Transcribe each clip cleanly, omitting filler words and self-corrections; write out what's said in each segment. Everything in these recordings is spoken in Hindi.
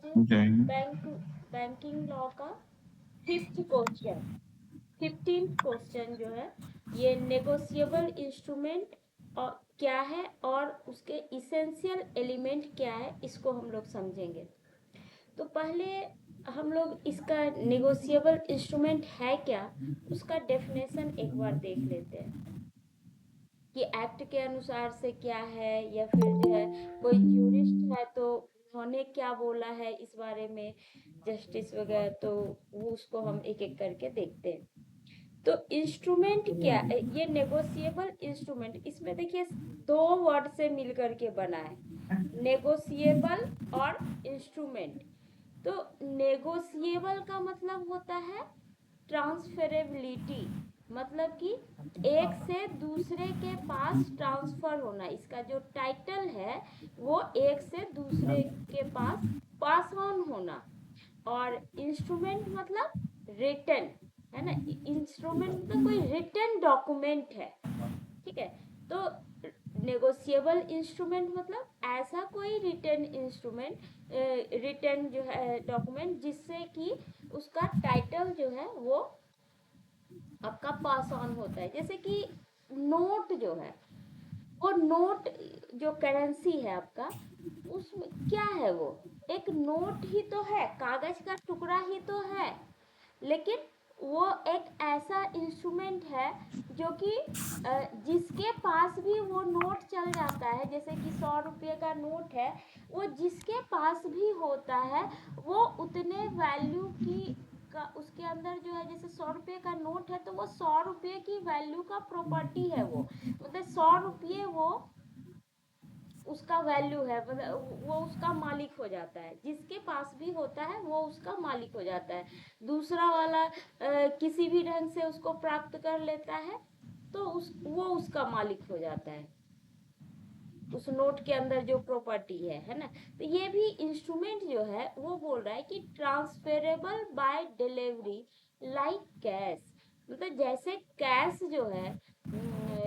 Okay. बैंक बैंकिंग लॉ का 15th क्वेश्चन जो है, ये नेगोशिएबल इंस्ट्रूमेंट और क्या है और उसके इसेंशियल एलिमेंट क्या है, इसको हम लोग समझेंगे। तो पहले हम लोग इसका नेगोशिएबल इंस्ट्रूमेंट है क्या, उसका डेफिनेशन एक बार देख लेते हैं कि एक्ट के अनुसार से क्या है, या फिर जो है कोई ज्यूरिस्ट है तो उन्होंने क्या बोला है इस बारे में, जस्टिस वगैरह, तो वो उसको हम एक एक करके देखते हैं। तो इंस्ट्रूमेंट क्या, ये नेगोशिएबल इंस्ट्रूमेंट, इसमें देखिए दो वर्ड से मिलकर के बना है, नेगोशिएबल और इंस्ट्रूमेंट। तो नेगोशिएबल का मतलब होता है ट्रांसफरेबिलिटी, मतलब कि एक से दूसरे के पास ट्रांसफर होना, इसका जो टाइटल है वो एक से दूसरे के पास ऑन होना। और इंस्ट्रूमेंट मतलब रिटन, है ना, इंस्ट्रूमेंट मतलब कोई रिटन डॉक्यूमेंट है, ठीक है। तो नेगोशिएबल इंस्ट्रूमेंट मतलब ऐसा कोई रिटन इंस्ट्रूमेंट, रिटन जो है डॉक्यूमेंट, जिससे कि उसका टाइटल जो है वो आपका पास ऑन होता है। जैसे कि नोट जो है, वो नोट जो करेंसी है आपका, उसमें क्या है, वो एक नोट ही तो है, कागज का टुकड़ा ही तो है, लेकिन वो एक ऐसा इंस्ट्रूमेंट है जो कि जिसके पास भी वो नोट चल जाता है, जैसे कि 100 रुपये का नोट है, वो जिसके पास भी होता है वो उतने वैल्यू की का उसके अंदर जो है, जैसे 100 रुपये का नोट है तो वो 100 रुपये की वैल्यू का प्रॉपर्टी है, वो मतलब 100 रुपये वो उसका वैल्यू है, मतलब वो उसका मालिक हो जाता है, जिसके पास भी होता है वो उसका मालिक हो जाता है। दूसरा वाला किसी भी ढंग से उसको प्राप्त कर लेता है तो वो उसका मालिक हो जाता है, उस नोट के अंदर जो प्रॉपर्टी है ना। तो ये भी इंस्ट्रूमेंट जो है वो बोल रहा है कि transferable by delivery like cash, मतलब जैसे कैश जो है,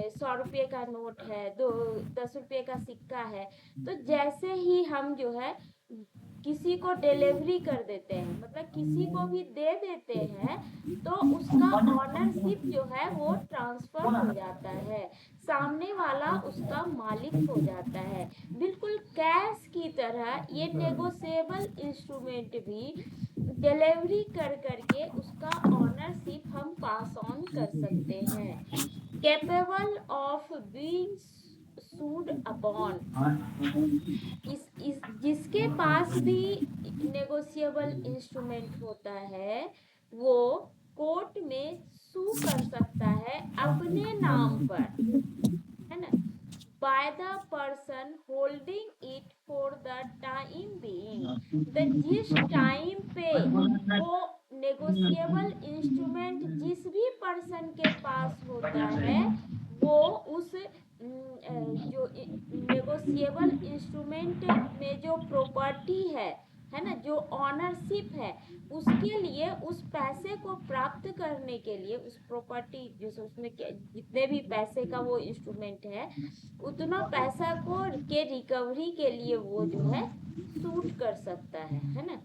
100 रुपये का नोट है, 10 रुपये का सिक्का है, तो जैसे ही हम जो है किसी को डिलीवरी कर देते हैं, मतलब किसी को भी दे देते हैं, तो उसका ऑनरशिप जो है वो ट्रांसफर हो जाता है, सामने वाला उसका मालिक हो जाता है। बिल्कुल कैश की तरह ये नेगोशिएबल इंस्ट्रूमेंट भी डिलीवरी कर करके उसका ऑनरशिप हम पास ऑन कर सकते हैं, capable of being sued upon. इस जिसके पास भी नेगोशिएबल इंस्ट्रूमेंट होता है वो कोर्ट में सू कर सकता है अपने नाम पर, है ना, by the person holding it for the time being, मतलब जिस टाइम पे वो नेगोशिएबल इंस्ट्रूमेंट जिस भी पर्सन के पास होता है, वो उस जो नेगोशिएबल इंस्ट्रूमेंट में जो प्रॉपर्टी है ना, जो ऑनरशिप है, उसके लिए उस पैसे को प्राप्त करने के लिए, उस प्रॉपर्टी जो उसमें जितने भी पैसे का वो इंस्ट्रूमेंट है, उतना पैसा को के रिकवरी के लिए वो जो है सूट कर सकता है ना।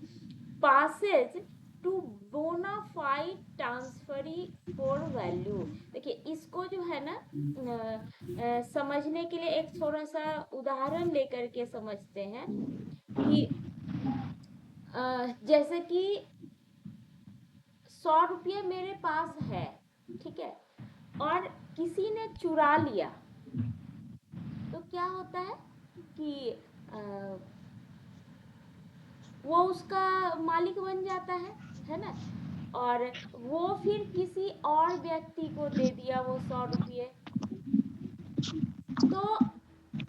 Passes to bona fide transferee for value, देखिए इसको जो है ना समझने के लिए एक थोड़ा सा उदाहरण लेकर के समझते हैं कि जैसे कि 100 रुपये मेरे पास है, ठीक है, और किसी ने चुरा लिया, तो क्या होता है कि वो उसका मालिक बन जाता है ना, और वो फिर किसी और व्यक्ति को दे दिया वो 100 रुपये, तो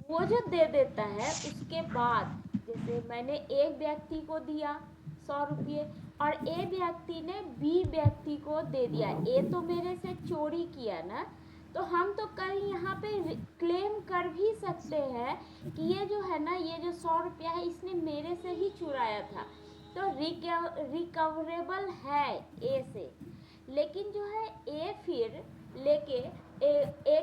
वो जो दे देता है उसके बाद, जैसे मैंने एक व्यक्ति को दिया 100 रुपये, और ए व्यक्ति ने बी व्यक्ति को दे दिया, ए तो मेरे से चोरी किया ना, तो हम तो कल यहाँ पे क्लेम कर भी सकते हैं कि ये जो है ना, ये जो 100 रुपया है इसने मेरे से ही चुराया था, तो रिकवरेबल है ए से। लेकिन जो है ए फिर लेके ए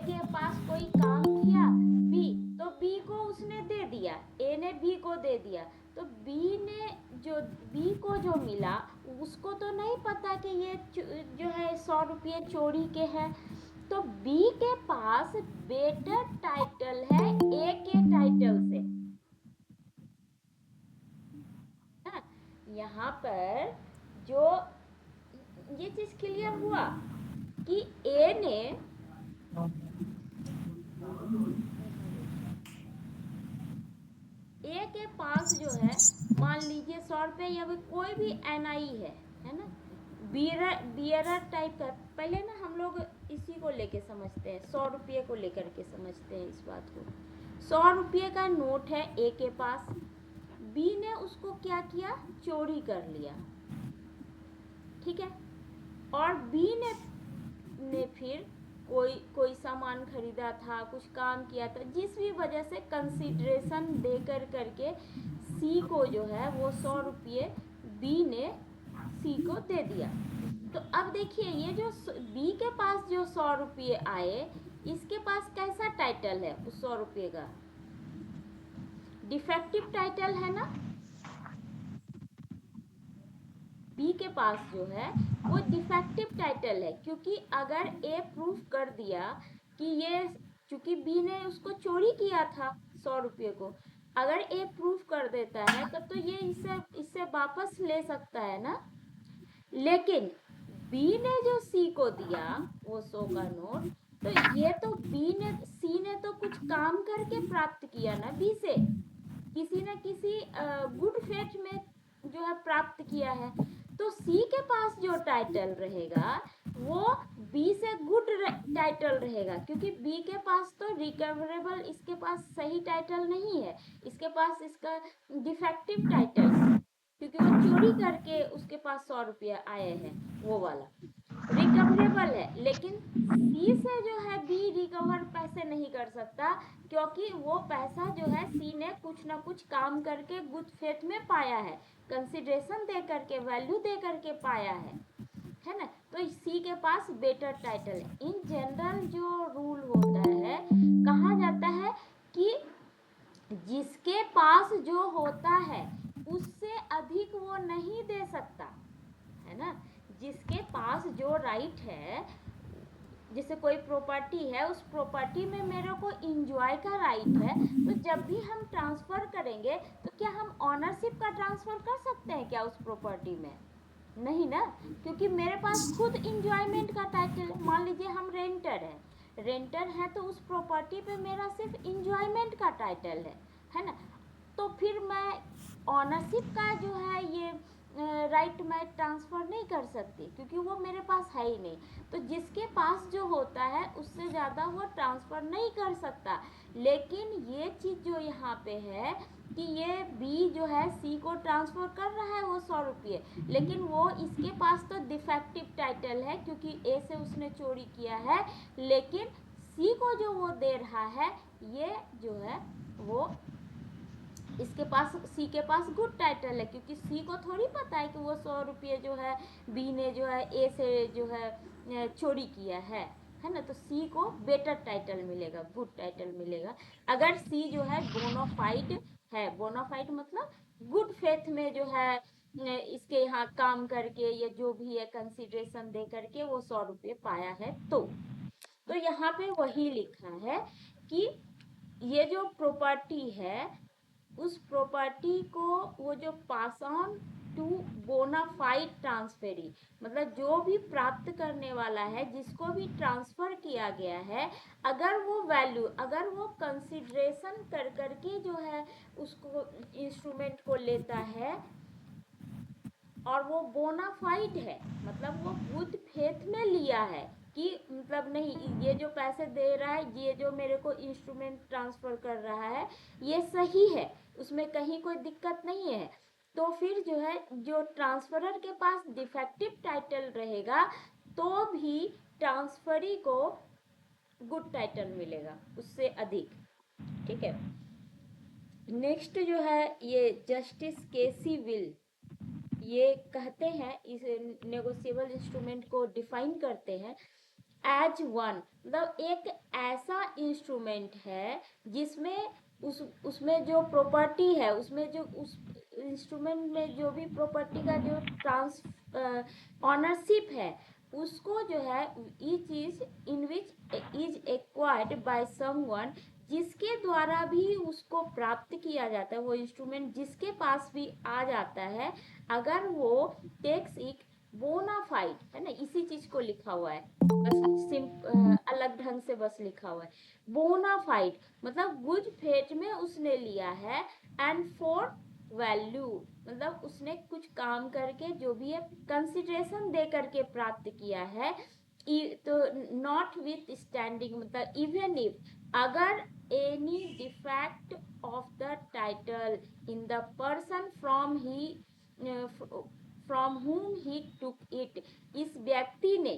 के पास कोई काम किया बी, तो बी को उसने दे दिया, ए ने बी को दे दिया, तो बी ने जो बी को जो मिला उसको तो नहीं पता कि ये जो है 100 रुपये चोरी के हैं, तो बी के पास बेटर टाइटल है ए के टाइटल से। यहाँ पर जो ये चीज क्लियर हुआ कि ए ने ए के पास जो है, मान लीजिए 100 रुपये या कोई भी एनआई है ना, बियरर टाइप का। पहले ना हम लोग इसी को लेके समझते हैं, 100 रुपये को लेकर के समझते हैं इस बात को। 100 रुपये का नोट है ए के पास, बी ने उसको क्या किया, चोरी कर लिया, ठीक है। और बी ने फिर कोई सामान खरीदा था, कुछ काम किया था, जिस भी वजह से कंसिडरेशन दे करके सी को जो है वो 100 रुपये बी ने सी को दे दिया। तो अब देखिए ये जो बी के पास जो 100 रुपये आए, इसके पास कैसा टाइटल है उस 100 रुपये का, डिफेक्टिव टाइटल है ना। बी के पास जो है वो डिफेक्टिव टाइटल है, क्योंकि अगर ए प्रूफ कर दिया कि ये, चूंकि बी ने उसको चोरी किया था 100 रुपये को, अगर ए प्रूफ कर देता है तब तो ये इससे वापस ले सकता है ना। लेकिन बी ने जो सी को दिया वो 100 का नोट, तो ये तो सी ने तो कुछ काम करके प्राप्त किया ना बी से, किसी न किसी गुड फेथ में जो है प्राप्त किया है। तो सी के पास जो टाइटल रहेगा वो बी से गुड टाइटल रहेगा, क्योंकि बी के पास तो रिकवरेबल, इसके पास सही टाइटल नहीं है, इसके पास इसका डिफेक्टिव टाइटल, क्योंकि वो चोरी करके उसके पास 100 रुपया आए हैं, वो वाला रिकवरेबल है। लेकिन सी से जो है बी रिकवर पैसे नहीं कर सकता, क्योंकि वो पैसा जो है सी ने कुछ ना कुछ काम करके गुड फेथ में पाया है, कंसिडरेशन दे करके, वैल्यू दे करके पाया है ना। तो सी के पास बेटर टाइटल है। इन जनरल जो रूल होता है, कहा जाता है कि जिसके पास जो होता है उससे अधिक वो नहीं दे सकता, है ना। जिसके पास जो राइट है, जैसे कोई प्रॉपर्टी है, उस प्रॉपर्टी में मेरे को इंजॉय का राइट है, तो जब भी हम ट्रांसफर करेंगे तो क्या हम ऑनरशिप का ट्रांसफर कर सकते हैं क्या उस प्रॉपर्टी में? नहीं ना, क्योंकि मेरे पास खुद इंजॉयमेंट का टाइटल है। मान लीजिए हम रेंटर है तो उस प्रॉपर्टी पे मेरा सिर्फ इंजॉयमेंट का टाइटल है ना। तो फिर मैं ऑनरशिप का जो है ये राइट मैं ट्रांसफ़र नहीं कर सकती, क्योंकि वो मेरे पास है ही नहीं। तो जिसके पास जो होता है उससे ज़्यादा वो ट्रांसफ़र नहीं कर सकता। लेकिन ये चीज़ जो यहाँ पे है कि ये बी जो है सी को ट्रांसफ़र कर रहा है वो 100 रुपये, लेकिन वो इसके पास तो डिफेक्टिव टाइटल है, क्योंकि ए से उसने चोरी किया है। लेकिन सी को जो वो दे रहा है, ये जो है वो इसके पास, सी के पास गुड टाइटल है, क्योंकि सी को थोड़ी पता है कि वो 100 रुपये जो है बी ने जो है ए से जो है चोरी किया है ना। तो सी को बेटर टाइटल मिलेगा, गुड टाइटल मिलेगा। अगर सी जो है बोनाफाइड है, बोनाफाइड मतलब गुड फेथ में जो है इसके यहाँ काम करके या जो भी है कंसिडरेशन दे करके वो 100 रुपये पाया है। तो यहाँ पे वही लिखा है कि ये जो प्रॉपर्टी है, उस प्रॉपर्टी को वो जो pass on to bona fide transferee, मतलब जो भी प्राप्त करने वाला है, जिसको भी ट्रांसफर किया गया है, अगर वो वैल्यू, अगर वो कंसिडरेशन कर करके जो है उसको इंस्ट्रूमेंट को लेता है और वो बोनाफाइड है, मतलब वो गुड फेथ में लिया है कि मतलब नहीं, ये जो पैसे दे रहा है, ये जो मेरे को इंस्ट्रूमेंट ट्रांसफर कर रहा है, ये सही है, उसमें कहीं कोई दिक्कत नहीं है, तो फिर जो है जो ट्रांसफरर के पास डिफेक्टिव टाइटल रहेगा तो भी ट्रांसफरी को गुड टाइटल मिलेगा उससे अधिक, ठीक है। नेक्स्ट जो है ये जस्टिस केसी विल, ये कहते हैं, इस नेगोशिएबल इंस्ट्रूमेंट को डिफाइन करते हैं एज वन, मतलब एक ऐसा इंस्ट्रूमेंट है जिसमें उसमें जो प्रॉपर्टी है, उसमें जो उस इंस्ट्रूमेंट में जो भी प्रॉपर्टी का जो ट्रांस ऑनरशिप है, उसको जो है each is in which is acquired by someone, जिसके द्वारा भी उसको प्राप्त किया जाता है, वो इंस्ट्रूमेंट जिसके पास भी आ जाता है, अगर वो टेक्स इट बोनाफाइड, है ना, इसी चीज को लिखा हुआ है, बस अलग ढंग से बस लिखा हुआ है बोनाफाइड, मतलब गुड फेथ में उसने लिया है, एंड फॉर वैल्यू, मतलब उसने कुछ काम करके जो भी है कंसिडरेशन दे करके प्राप्त किया है, तो नॉट विथ स्टैंडिंग, मतलब इवन इफ, अगर any defect of the title in the person from whom he took it, इस व्यक्ति ने,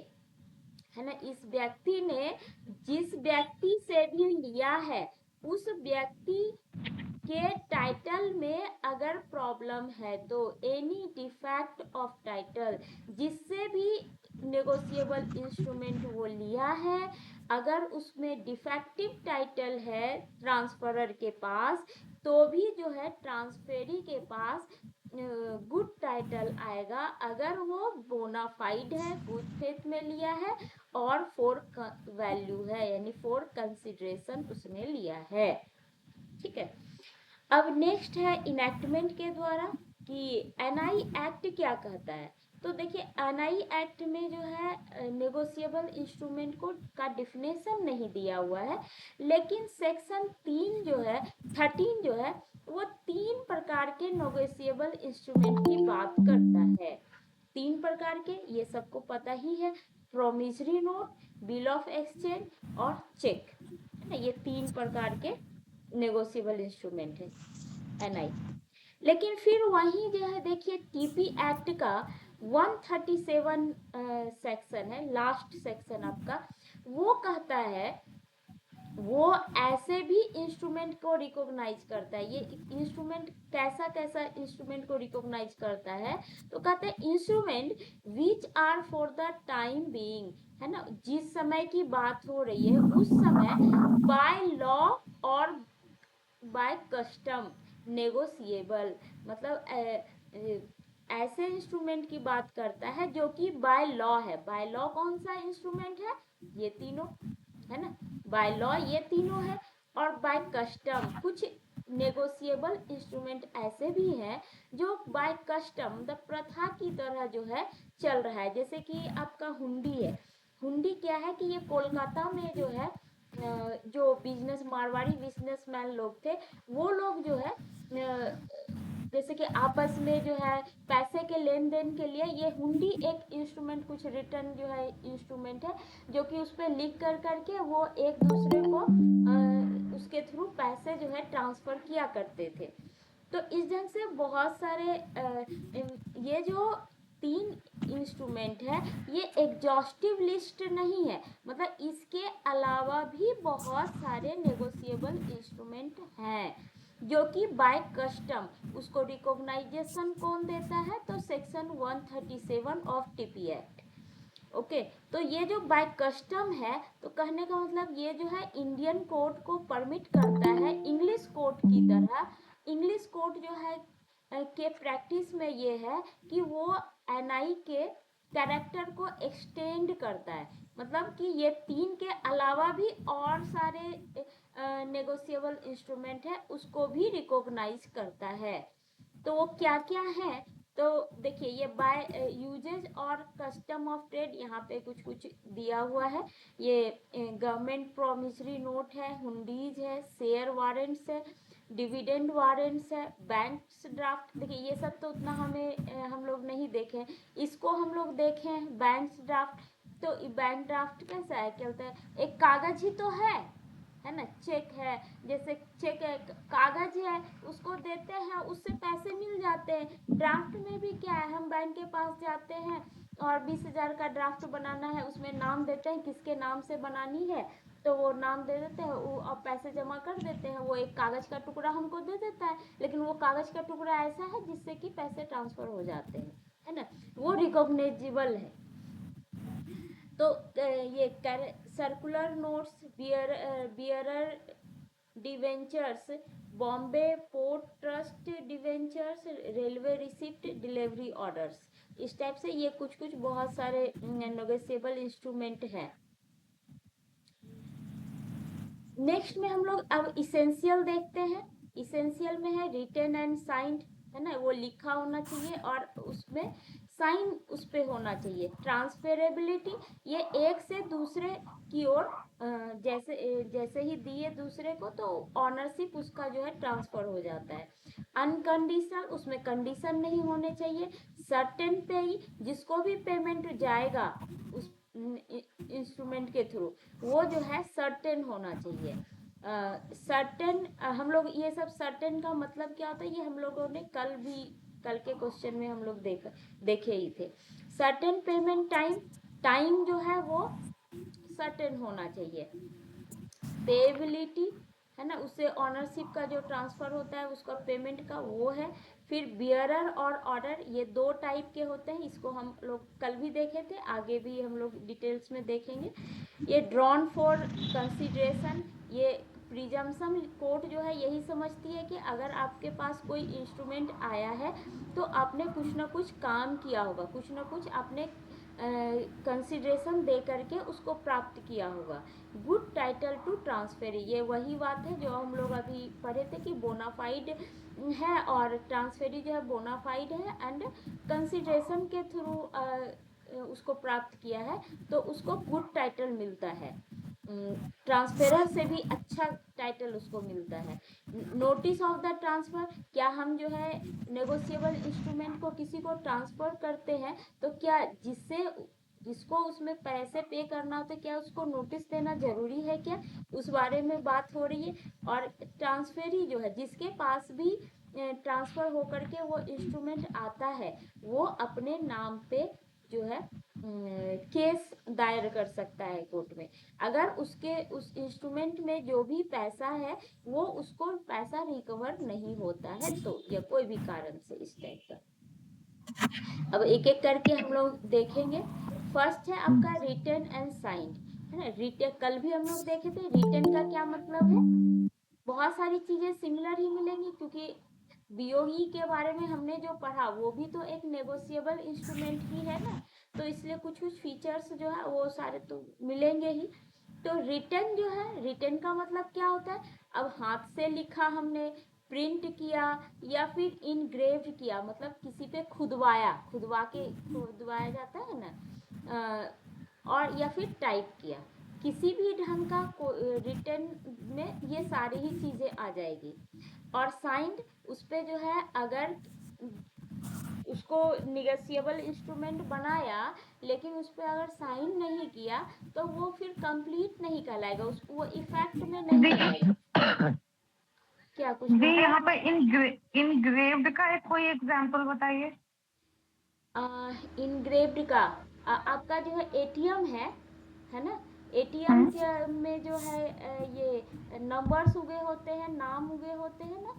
है ना, इस व्यक्ति ने जिस व्यक्ति से भी लिया है, उस व्यक्ति के टाइटल में अगर प्रॉब्लम है, तो एनी डिफेक्ट ऑफ टाइटल, जिससे भी नेगोशिएबल इंस्ट्रूमेंट वो लिया है, अगर उसमें डिफेक्टिव टाइटल है ट्रांसफरर के पास, तो भी जो है ट्रांसफेरी के पास गुड टाइटल आएगा, अगर वो बोनाफाइड है, गुड फेथ में लिया है, और फॉर वैल्यू है, यानी फॉर कंसिडरेशन उसने लिया है। ठीक है, अब नेक्स्ट है इनैक्टमेंट के द्वारा कि एनआई एक्ट क्या कहता है। तो देखिए, एनआई एक्ट में जो है नेगोशिएबल इंस्ट्रूमेंट को का डिफिनेशन नहीं दिया हुआ है, लेकिन सेक्शन 3 जो है 13 जो है, वो 3 प्रकार के नेगोशिएबल इंस्ट्रूमेंट की बात करता है। 3 प्रकार के, ये सबको पता ही है, promissory note, bill of exchange और चेक, है ना, ये 3 प्रकार के नेगोशिएबल इंस्ट्रूमेंट है एनआई। लेकिन फिर वही जो है देखिए, टीपी एक्ट का 137 सेक्शन है, लास्ट सेक्शन आपका, वो कहता है, वो ऐसे भी इंस्ट्रूमेंट को रिकॉग्नाइज करता है। ये इंस्ट्रूमेंट कैसा कैसा इंस्ट्रूमेंट को रिकॉग्नाइज करता है, तो कहते हैं instrument which are for the time being, है ना, जिस समय की बात हो रही है उस समय बाय लॉ और बाय कस्टम नेगोशिएबल, मतलब ऐसे इंस्ट्रूमेंट की बात करता है जो कि बाय लॉ है। बाय लॉ कौन सा इंस्ट्रूमेंट है, ये तीनों, है ना, बाय लॉ ये तीनों है, और बाय कस्टम कुछ नेगोशिएबल इंस्ट्रूमेंट ऐसे भी हैं जो बाय कस्टम, मतलब प्रथा की तरह जो है चल रहा है। जैसे कि आपका हुंडी है, हुंडी क्या है कि ये कोलकाता में जो है जो मारवाड़ी बिजनेसमैन लोग थे, वो लोग जो है जैसे कि आपस में जो है पैसे के लेन देन के लिए ये हुंडी एक इंस्ट्रूमेंट, कुछ रिटर्न जो है इंस्ट्रूमेंट है, जो कि उस पर लिख कर करके वो एक दूसरे को उसके थ्रू पैसे जो है ट्रांसफर किया करते थे। तो इस ढंग से बहुत सारे ये जो 3 इंस्ट्रूमेंट है, ये एग्जॉस्टिव लिस्ट नहीं है, मतलब इसके अलावा भी बहुत सारे नेगोशिएबल इंस्ट्रूमेंट हैं जो कि बाय कस्टम, उसको रिकॉग्नाइजेशन कौन देता है, तो section 137 of TP act. Okay, तो ये जो बाय कस्टम है, तो कहने का मतलब ये जो है इंडियन कोर्ट को परमिट करता है इंग्लिश कोर्ट की तरह। इंग्लिश कोर्ट जो है के प्रैक्टिस में ये है कि वो एनआई के कैरेक्टर को एक्सटेंड करता है, मतलब कि ये 3 के अलावा भी और सारे नेगोशिएबल इंस्ट्रूमेंट है उसको भी रिकॉग्नाइज करता है। तो वो क्या क्या है, तो देखिए, ये बाय यूजेज और कस्टम ऑफ ट्रेड यहाँ पे कुछ कुछ दिया हुआ है। ये गवर्नमेंट प्रोमिसरी नोट है, हुंडीज है, शेयर वारंट्स है, डिविडेंड वारंट्स है, बैंक्स ड्राफ्ट। देखिए, ये सब तो उतना हम लोग नहीं देखे, इसको हम लोग देखे बैंक्स ड्राफ्ट। तो बैंक ड्राफ्ट कैसा है, क्या होता है, एक कागज ही तो है ना, चेक है, जैसे चेक है, कागज है, उसको देते हैं, उससे पैसे मिल जाते हैं। ड्राफ्ट में भी क्या है, हम बैंक के पास जाते हैं और 20,000 का ड्राफ्ट बनाना है, उसमें नाम देते हैं किसके नाम से बनानी है, तो वो नाम दे देते हैं, वो अब पैसे जमा कर देते हैं, वो एक कागज का टुकड़ा हमको दे देता है, लेकिन वो कागज का टुकड़ा ऐसा है जिससे कि पैसे ट्रांसफर हो जाते हैं, है ना, वो रिकॉग्नाइजेबल है। तो ये circular notes, bearer debentures, Bombay port trust debentures, railway receipt, delivery orders. इस टाइप से ये कुछ कुछ बहुत सारे नेगोशिएबल इंस्ट्रूमेंट हैं। नेक्स्ट में हम लोग अब इसेंशियल देखते हैं। इसेंशियल में है रिटन एंड साइंड, है ना, वो लिखा होना चाहिए और उसमें साइन उस पे होना चाहिए। ट्रांसफरेबिलिटी, ये एक से दूसरे की ओर जैसे ही दिए दूसरे को तो ऑनरशिप उसका जो है ट्रांसफर हो जाता है। अनकंडीशनल, उसमें कंडीशन नहीं होने चाहिए। सर्टेन पे, जिसको भी पेमेंट जाएगा उस इंस्ट्रूमेंट के थ्रू, वो जो है सर्टेन होना चाहिए। सर्टेन, हम लोग ये सब सर्टेन का मतलब क्या होता है, ये हम लोगों ने कल के क्वेश्चन में हम लोग देखे ही थे। सर्टेन पेमेंट टाइम, टाइम जो है वो सर्टेन होना चाहिए। पेएबिलिटी, है ना, उससे ऑनरशिप का जो ट्रांसफर होता है उसका पेमेंट का वो है। फिर बियरर और ऑर्डर, ये दो टाइप के होते हैं, इसको हम लोग कल भी देखे थे, आगे भी हम लोग डिटेल्स में देखेंगे। ये ड्रॉन फॉर कंसिडरेशन, ये प्रिजम्पशन कोर्ट जो है यही समझती है कि अगर आपके पास कोई इंस्ट्रूमेंट आया है तो आपने कुछ ना कुछ काम किया होगा, कुछ ना कुछ आपने कंसिडरेशन दे करके उसको प्राप्त किया होगा। गुड टाइटल टू ट्रांसफर, ये वही बात है जो हम लोग अभी पढ़े थे कि बोनाफाइड है और ट्रांसफेरी जो है बोनाफाइड है एंड कंसिडरेशन के थ्रू उसको प्राप्त किया है तो उसको गुड टाइटल मिलता है। ट्रांसफेरर से भी अच्छा टाइटल उसको मिलता है। नोटिस ऑफ द ट्रांसफर, क्या हम जो है नेगोशिएबल इंस्ट्रूमेंट को किसी को ट्रांसफर करते हैं तो क्या जिसको उसमें पैसे पे करना होता है क्या उसको नोटिस देना जरूरी है क्या, उस बारे में बात हो रही है। और ट्रांसफेरी जो है जिसके पास भी ट्रांसफर होकर के वो इंस्ट्रूमेंट आता है वो अपने नाम पे जो है केस दायर कर सकता है कोर्ट में, अगर उसके उस इंस्ट्रूमेंट में जो भी पैसा है वो उसको पैसा रिकवर नहीं होता है तो, या कोई भी कारण से इस टाइप का। अब एक एक करके हम लोग देखेंगे। फर्स्ट है आपका रिटन एंड साइंड, है ना। रिटन कल भी हम लोग देखे थे, रिटन का क्या मतलब है, बहुत सारी चीजें सिमिलर ही मिलेंगी क्योंकि बीओई के बारे में हमने जो पढ़ा वो भी तो एक नेगोशिएबल इंस्ट्रूमेंट ही है ना, तो इसलिए कुछ कुछ फीचर्स जो है वो सारे तो मिलेंगे ही। तो रिटन जो है, रिटन का मतलब क्या होता है, अब हाथ से लिखा हमने, प्रिंट किया या फिर इनग्रेव्ड किया, मतलब किसी पे खुदवाया जाता है ना, और या फिर टाइप किया, किसी भी ढंग का रिटन में ये सारी ही चीजें आ जाएगी। और साइंड, उस पे जो है अगर उसको निगोशिएबल इंस्ट्रूमेंट बनाया लेकिन उस पर अगर साइन नहीं किया तो वो फिर कंप्लीट नहीं कहलाएगा, उसको वो इफेक्ट में नहीं आएगा। क्या कुछ जी यहाँ पे इनग्रेव्ड का एक कोई एग्जांपल बताइए। इनग्रेव्ड का आपका जो है एटीएम है ना, एटीएम के में जो है ये नंबर्स उगे होते हैं, नाम उगे होते हैं ना,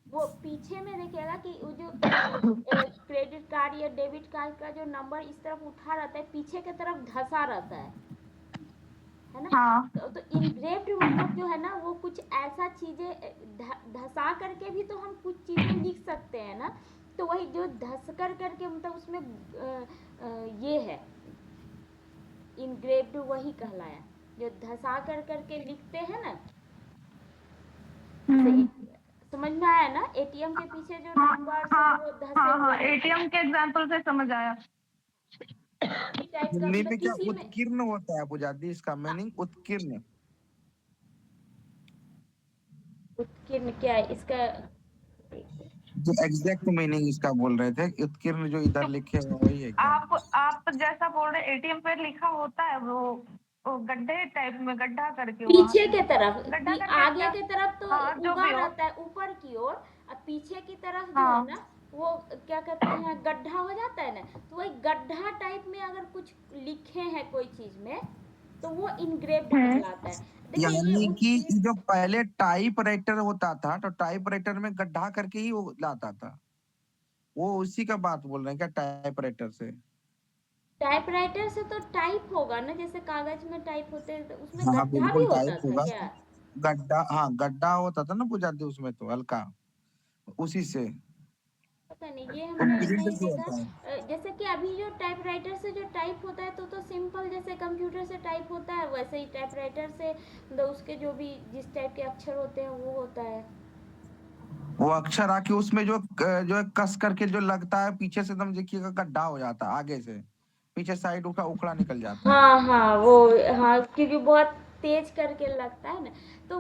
वो पीछे में देखिएगा कि वो जो क्रेडिट कार्ड या डेबिट कार्ड का जो नंबर इस तरफ उठा रहता है पीछे की तरफ धसा रहता है ना। हाँ। तो इनग्रेव्ड मतलब जो है ना वो कुछ ऐसा चीजें धसा करके भी तो हम कुछ चीजें लिख सकते हैं ना, तो वही जो धस करके मतलब उसमें ये है इनग्रेव्ड, वही कहलाया जो धसा करके लिखते हैं ना। समझ में आया ना, एटीएम के पीछे जो नंबर्स है वो धसे हुए हैं। एटीएम के एग्जांपल से समझ आया। हिंदी में क्या उत्कीर्ण होता है पूजा दी, इसका मीनिंग उत्कीर्ण। उत्कीर्ण क्या है इसका, जो एग्जैक्ट मीनिंग इसका बोल रहे थे, उत्कीर्ण जो इधर लिखे हैं वही है क्या? आप जैसा बोल रहे एटीएम पे लिखा होता है वो गड्ढे टाइप में गड्ढा करके पीछे के तरफ, गड्ढा करके आगे के तरफ तो हाँ, जो उगा भी हो। रहता है ऊपर की ओर, और पीछे की तरफ जो है ना वो क्या कहते हैं गड्ढा हो जाता है ना, तो वही गड्ढा टाइप में अगर कुछ लिखे हैं कोई चीज में तो वो इनग्रेव्ड कहलाता है। देखिए यानी कि ये जो पहले टाइप राइटर होता था तो टाइप राइटर में गड्ढा करके ही वो लाता था, वो उसी का बात बोल रहे हैं क्या टाइप राइटर से? टाइपराइटर से तो टाइप होगा ना, जैसे कागज में टाइप होते हैं, तो उसमें हाँ गड्ढा भी बिल्कुल होता टाइप था होगा। क्या? गड्ढा, हाँ गड्ढा होता था ना पुजादी उसमें तो हल्का, उसी से पता नहीं, ये तो हमने प्रिंट नहीं जो देखा। होता है। जैसे कि अभी जो टाइपराइटर से जो टाइप होता है तो सिंपल जैसे कंप्यूटर से टाइप होता है, वैसे ही टाइपराइटर से मतलब उसके जो भी जिस टाइप के अक्षर होते हैं वो होता है। वो अक्षर आके उसमें जो है कस करके जो लगता है पीछे से, एकदम देखिएगा गड्ढा हो जाता है, आगे से पीछे साइड उखड़ा उखड़ा निकल जाता है। हाँ हाँ वो, हाँ क्योंकि बहुत तेज करके लगता है ना, तो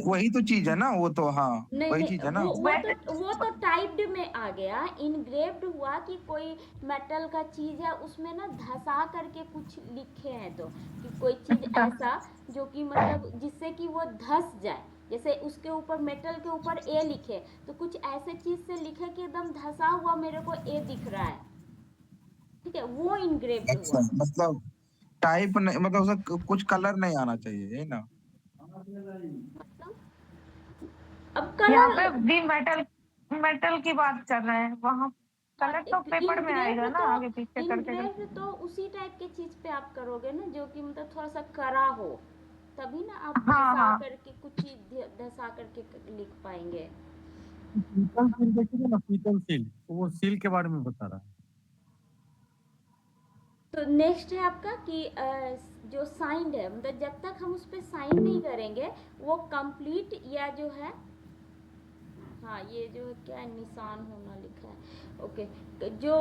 वही तो चीज है ना वो तो, हाँ नहीं वही नहीं, चीज है ना। वो तो टाइप्ड में आ गया। इनग्रेव्ड हुआ कि कोई मेटल का चीज है, उसमें ना धसा करके कुछ लिखे हैं, तो कि कोई चीज अच्छा ऐसा जो कि मतलब जिससे कि वो धस जाए, जैसे उसके ऊपर मेटल के ऊपर ए लिखे, तो कुछ ऐसे चीज से लिखे कि एकदम धसा हुआ मेरे को ए दिख रहा है, ठीक है, वो इनग्रेव्ड अच्छा, हुआ। मतलब टाइप नहीं, मतलब उसमें कुछ कलर नहीं आना चाहिए, यही ना। मतलब अब यहाँ कलर, पे भी मेटल मेटल की बात कर रहे हैं, वहाँ हाँ कलर तो पेपर में आएगा ना, आगे पीछे करके इनग्रेव्ड तो उसी टाइप के चीज पे आप करोगे ना, जो कि मतलब थोड़ा सा कड़ा हो, तभी ना आप हाँ धसा हाँ। करके कुछ चीज धसा करके लिख पाएंगे। पीतल सील देखिए ना, पीतल सील, वो सील के बारे में बता रहा है। तो नेक्स्ट है आपका कि जो साइंड है, मतलब जब तक हम उस पर साइन नहीं करेंगे वो कंप्लीट या जो है, हाँ ये जो क्या है, निशान होना लिखा है, ओके, जो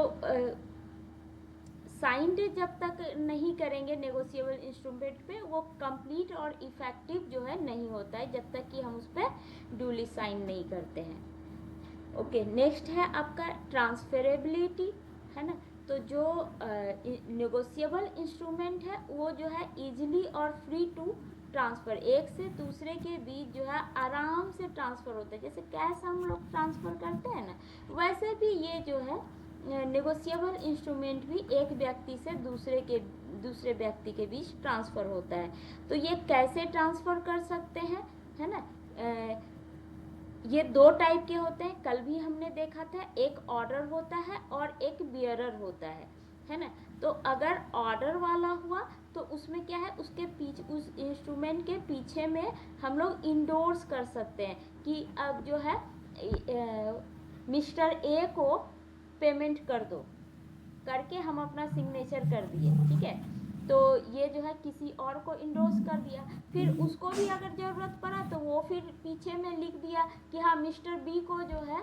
साइंड जब तक नहीं करेंगे नेगोशिएबल इंस्ट्रूमेंट पे, वो कंप्लीट और इफेक्टिव जो है नहीं होता है, जब तक कि हम उस पर ड्यूली साइन नहीं करते हैं। ओके, नेक्स्ट है आपका ट्रांसफरेबिलिटी, है ना। तो जो नेगोशिएबल इंस्ट्रूमेंट है वो जो है इजीली और फ्री टू ट्रांसफ़र, एक से दूसरे के बीच जो है आराम से ट्रांसफ़र होता है, जैसे कैश हम लोग ट्रांसफ़र करते हैं ना, वैसे भी ये जो है नेगोशिएबल इंस्ट्रूमेंट भी एक व्यक्ति से दूसरे व्यक्ति के बीच ट्रांसफ़र होता है। तो ये कैसे ट्रांसफ़र कर सकते हैं, है ना। ये दो टाइप के होते हैं, कल भी हमने देखा था, एक ऑर्डर होता है और एक बियरर होता है ना। तो अगर ऑर्डर वाला हुआ तो उसमें क्या है, उसके पीछे उस इंस्ट्रूमेंट के पीछे में हम लोग इंडोर्स कर सकते हैं कि अब जो है मिस्टर ए को पेमेंट कर दो, करके हम अपना सिग्नेचर कर दिए, ठीक है। तो ये जो है किसी और को इंडोर्स कर दिया, फिर उसको भी अगर ज़रूरत पड़ा तो वो फिर पीछे में लिख दिया कि हाँ मिस्टर बी को जो है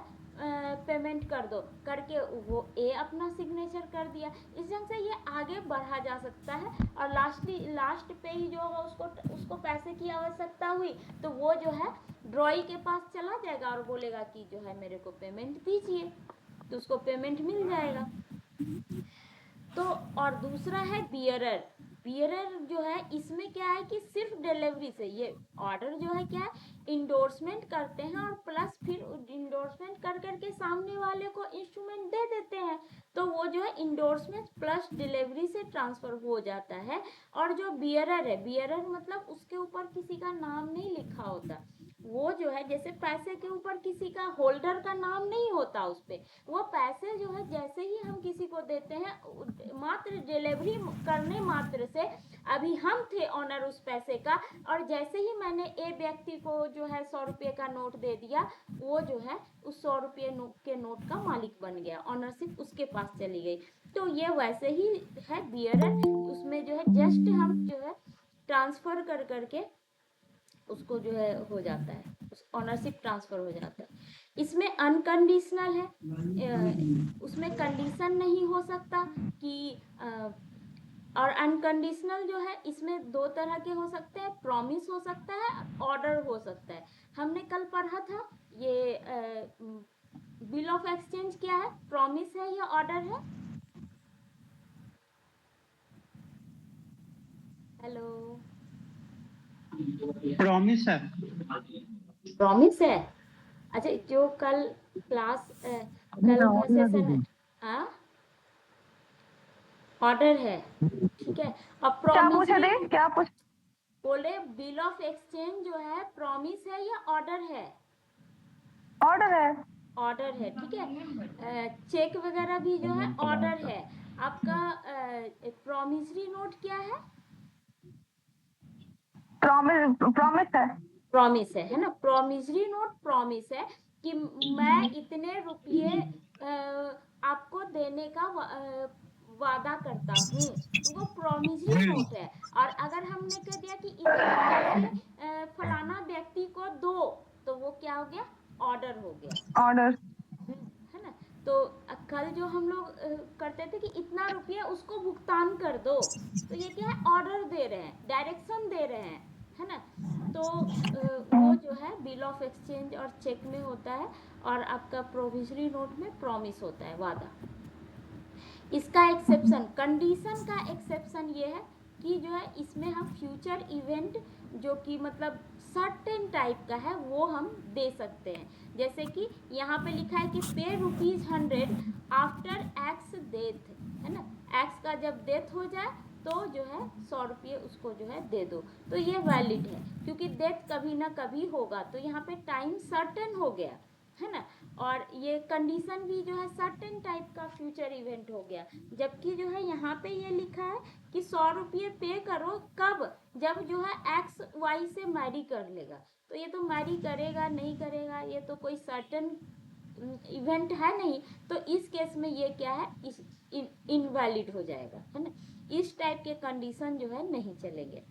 पेमेंट कर दो, करके वो ए अपना सिग्नेचर कर दिया। इस ढंग से ये आगे बढ़ा जा सकता है, और लास्ट पे ही जो होगा उसको पैसे की आवश्यकता हुई तो वो जो है ड्रॉई के पास चला जाएगा और बोलेगा कि जो है मेरे को पेमेंट दीजिए, तो उसको पेमेंट मिल जाएगा। तो और दूसरा है बियरर। बियरर जो है इसमें क्या है कि सिर्फ डिलीवरी से, ये ऑर्डर जो है क्या है, इंडोर्समेंट करते हैं और प्लस फिर इंडोर्समेंट कर करके सामने वाले को इंस्ट्रूमेंट दे देते हैं, तो वो जो है इंडोर्समेंट प्लस डिलीवरी से ट्रांसफर हो जाता है। और जो बियरर है, बियरर मतलब उसके ऊपर किसी का नाम नहीं लिखा होता, वो जो है जैसे पैसे के ऊपर किसी का होल्डर का नाम नहीं होता उस पे, वो पैसे जो है जैसे ही हम किसी को देते हैं, मात्र डिलीवरी करने मात्र से, अभी हम थे ऑनर उस पैसे का, और जैसे ही मैंने ए व्यक्ति को जो है 100 रुपये का नोट दे दिया, वो जो है उस 100 रुपये के नोट का मालिक बन गया, ऑनरशिप उसके पास चली गई। तो ये वैसे ही है बियरर, उसमें जो है जस्ट हम जो है ट्रांसफर कर करके उसको जो है हो जाता है, उस ऑनरशिप ट्रांसफर हो जाता है। इसमें अनकंडीशनल है, उसमें कंडीशन नहीं हो सकता कि और अनकंडीशनल जो है इसमें दो तरह के हो सकते हैं, प्रॉमिस हो सकता है, ऑर्डर हो सकता है। हमने कल पढ़ा था ये बिल ऑफ एक्सचेंज क्या है, प्रॉमिस है या ऑर्डर है? हेलो, प्रॉमिस है। प्रॉमिस है। अच्छा, जो कल क्लास कल का सेशन है, हाँ ऑर्डर है, ठीक है। अब क्या प्रॉमिस पूछा भी थे, क्या पूछ बोले, बिल ऑफ एक्सचेंज जो है प्रॉमिस है या ऑर्डर है? ऑर्डर है। ऑर्डर है, ठीक है। चेक वगैरह भी जो है ऑर्डर है। आपका प्रॉमिसरी नोट क्या है? प्रॉमिस है ना। प्रॉमिसरी नोट प्रॉमिस है कि मैं इतने रुपये आपको देने का वादा करता हूँ, तो वो प्रॉमिसरी नोट है। और अगर हमने कह दिया कि इतने पैसे फलाना व्यक्ति को दो, तो वो क्या हो गया? ऑर्डर हो गया, ऑर्डर। है ना। तो कल जो हम लोग करते थे कि इतना रुपया उसको भुगतान कर दो, तो ये क्या है? ऑर्डर दे रहे हैं, डायरेक्शन दे रहे हैं, है ना। तो वो जो है बिल ऑफ एक्सचेंज और चेक में होता है, और आपका प्रोविजरी नोट में प्रॉमिस होता है, वादा। इसका एक्सेप्शन, कंडीशन का एक्सेप्शन ये है कि जो है इसमें हम फ्यूचर इवेंट जो कि मतलब सर्टेन टाइप का है वो हम दे सकते हैं। जैसे कि यहाँ पे लिखा है कि पे ₹100 आफ्टर एक्स डेथ, है ना। एक्स का जब डेथ हो जाए तो जो है 100 रुपये उसको जो है दे दो, तो ये वैलिड है, क्योंकि डेथ कभी ना कभी होगा, तो यहाँ पे टाइम सर्टेन हो गया, है ना। और ये कंडीशन भी जो है सर्टेन टाइप का फ्यूचर इवेंट हो गया। जबकि जो है यहाँ पे ये लिखा है कि 100 रुपये पे करो, कब? जब जो है एक्स वाई से मैरी कर लेगा। तो ये तो मैरी करेगा नहीं करेगा, ये तो कोई सर्टेन इवेंट है नहीं, तो इस केस में ये क्या है? इस इनवैलिड हो जाएगा, है ना। इस टाइप के कंडीशन जो है नहीं चलेंगे।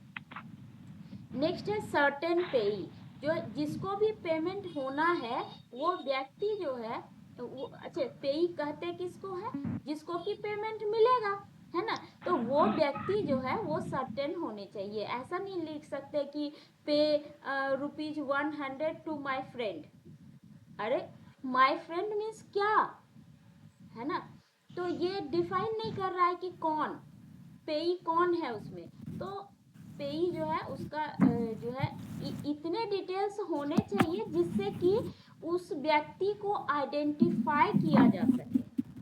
नेक्स्ट है सर्टेन पेई, जो जिसको भी पेमेंट होना है वो व्यक्ति जो है वो, अच्छा पेई कहते किसको है? जिसको कि पेमेंट मिलेगा, है ना। तो वो व्यक्ति जो है वो सर्टेन होने चाहिए। ऐसा नहीं लिख सकते कि पे ₹100 टू माय फ्रेंड। अरे माय फ्रेंड मीन्स क्या, है ना। तो ये डिफाइन नहीं कर रहा है कि कौन पेई कौन है उसमें। तो पेई जो है उसका जो है इतने डिटेल्स होने चाहिए जिससे कि उस व्यक्ति को आइडेंटिफाई किया जा सके,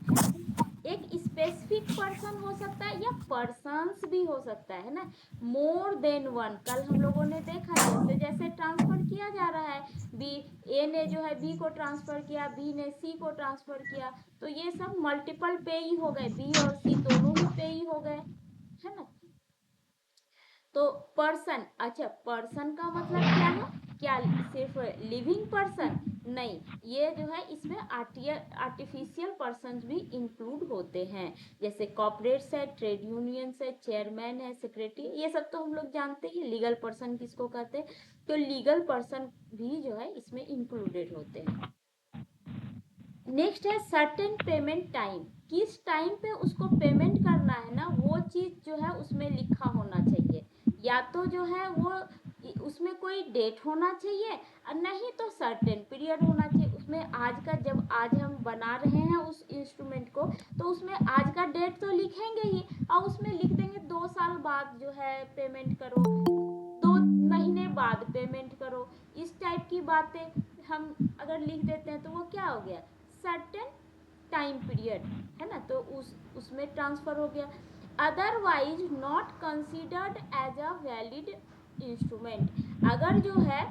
है ना। एक स्पेसिफिक पर्सन हो सकता है या पर्सन्स भी हो सकता है ना, मोर देन वन। कल हम लोगों ने देखा जैसे जैसे ट्रांसफर किया जा रहा है, बी ए ने जो है बी को ट्रांसफर किया, बी ने सी को ट्रांसफर किया, तो ये सब मल्टीपल पेई हो गए, बी और सी दोनों ही पेई हो गए, है ना। तो पर्सन, अच्छा पर्सन का मतलब क्या है? क्या सिर्फ लिविंग पर्सन? नहीं, ये जो है इसमें आर्टिफिशियल पर्सन भी इंक्लूड होते हैं, जैसे कॉर्पोरेट्स है, ट्रेड यूनियंस है, चेयरमैन है, सेक्रेटरी, ये सब तो हम लोग जानते हैं। लीगल पर्सन किसको कहते हैं? तो लीगल पर्सन भी जो है इसमें इंक्लूडेड होते हैं। नेक्स्ट है सर्टेन पेमेंट टाइम, किस टाइम पे उसको पेमेंट करना है ना, वो चीज जो है उसमें लिखा होना चाहिए। या तो जो है वो उसमें कोई डेट होना चाहिए, और नहीं तो सर्टेन पीरियड होना चाहिए उसमें। आज का, जब आज हम बना रहे हैं उस इंस्ट्रूमेंट को, तो उसमें आज का डेट तो लिखेंगे ही, और उसमें लिख देंगे 2 साल बाद जो है पेमेंट करो, 2 महीने बाद पेमेंट करो। इस टाइप की बातें हम अगर लिख देते हैं तो वो क्या हो गया? सर्टेन टाइम पीरियड, है ना। तो उसमें ट्रांसफर हो गया। Otherwise not considered as a valid instrument, अगर जो है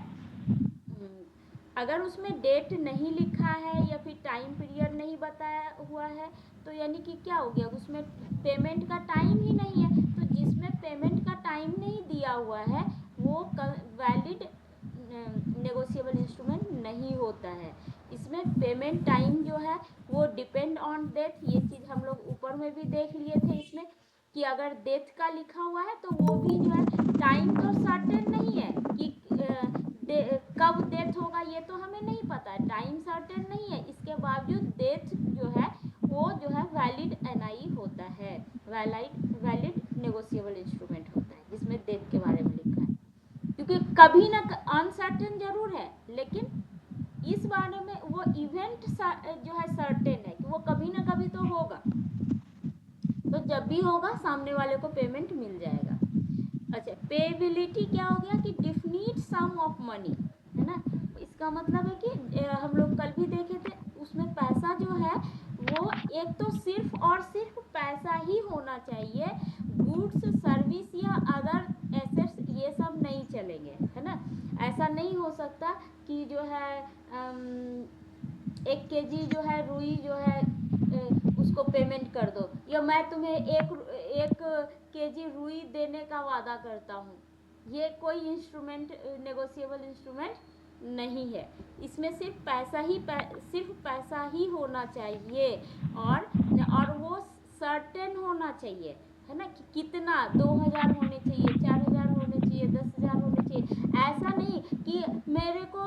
अगर उसमें डेट नहीं लिखा है या फिर टाइम पीरियड नहीं बताया हुआ है, तो यानी कि क्या हो गया? उसमें पेमेंट का टाइम ही नहीं है। तो जिसमें पेमेंट का टाइम नहीं दिया हुआ है वो वैलिड नेगोशिएबल इंस्ट्रूमेंट नहीं होता है। इसमें पेमेंट टाइम जो है वो डिपेंड ऑन डेथ, ये चीज़ हम लोग ऊपर में भी देख लिए थे इसमें, कि अगर डेथ का लिखा हुआ है तो वो भी जो है टाइम तो सर्टेन नहीं है कि कब डेथ होगा, ये तो हमें नहीं पता है, टाइम सर्टेन नहीं है। इसके बावजूद डेथ जो है वो जो है वैलिड एनआई होता है, वैलिड नेगोशिएबल इंस्ट्रूमेंट होता है जिसमें डेथ के बारे में लिखा है। क्योंकि कभी ना अनसर्टेन जरूर है, लेकिन इस बारे में वो इवेंट जो है सर्टेन है कि वो कभी ना कभी तो होगा, तो जब भी होगा सामने वाले को पेमेंट मिल जाएगा। अच्छा, पेबिलिटी क्या हो गया? कि डिफिनिट सम ऑफ मनी, है ना। इसका मतलब है कि हम लोग कल भी देखे थे, उसमें पैसा जो है वो एक तो सिर्फ और सिर्फ पैसा ही होना चाहिए, गुड्स सर्विस या अदर एसेट्स ये सब नहीं चलेंगे, है ना। ऐसा नहीं हो सकता कि जो है 1 kg जो है रुई जो है उसको पेमेंट कर दो, या मैं तुम्हें एक केजी रुई देने का वादा करता हूँ। ये कोई इंस्ट्रूमेंट, नेगोशिएबल इंस्ट्रूमेंट नहीं है। इसमें सिर्फ पैसा ही होना चाहिए, और वो सर्टेन होना चाहिए, है ना, कि कितना 2000 होने चाहिए, 4000 होने चाहिए, 10,000 होने चाहिए। ऐसा नहीं कि मेरे को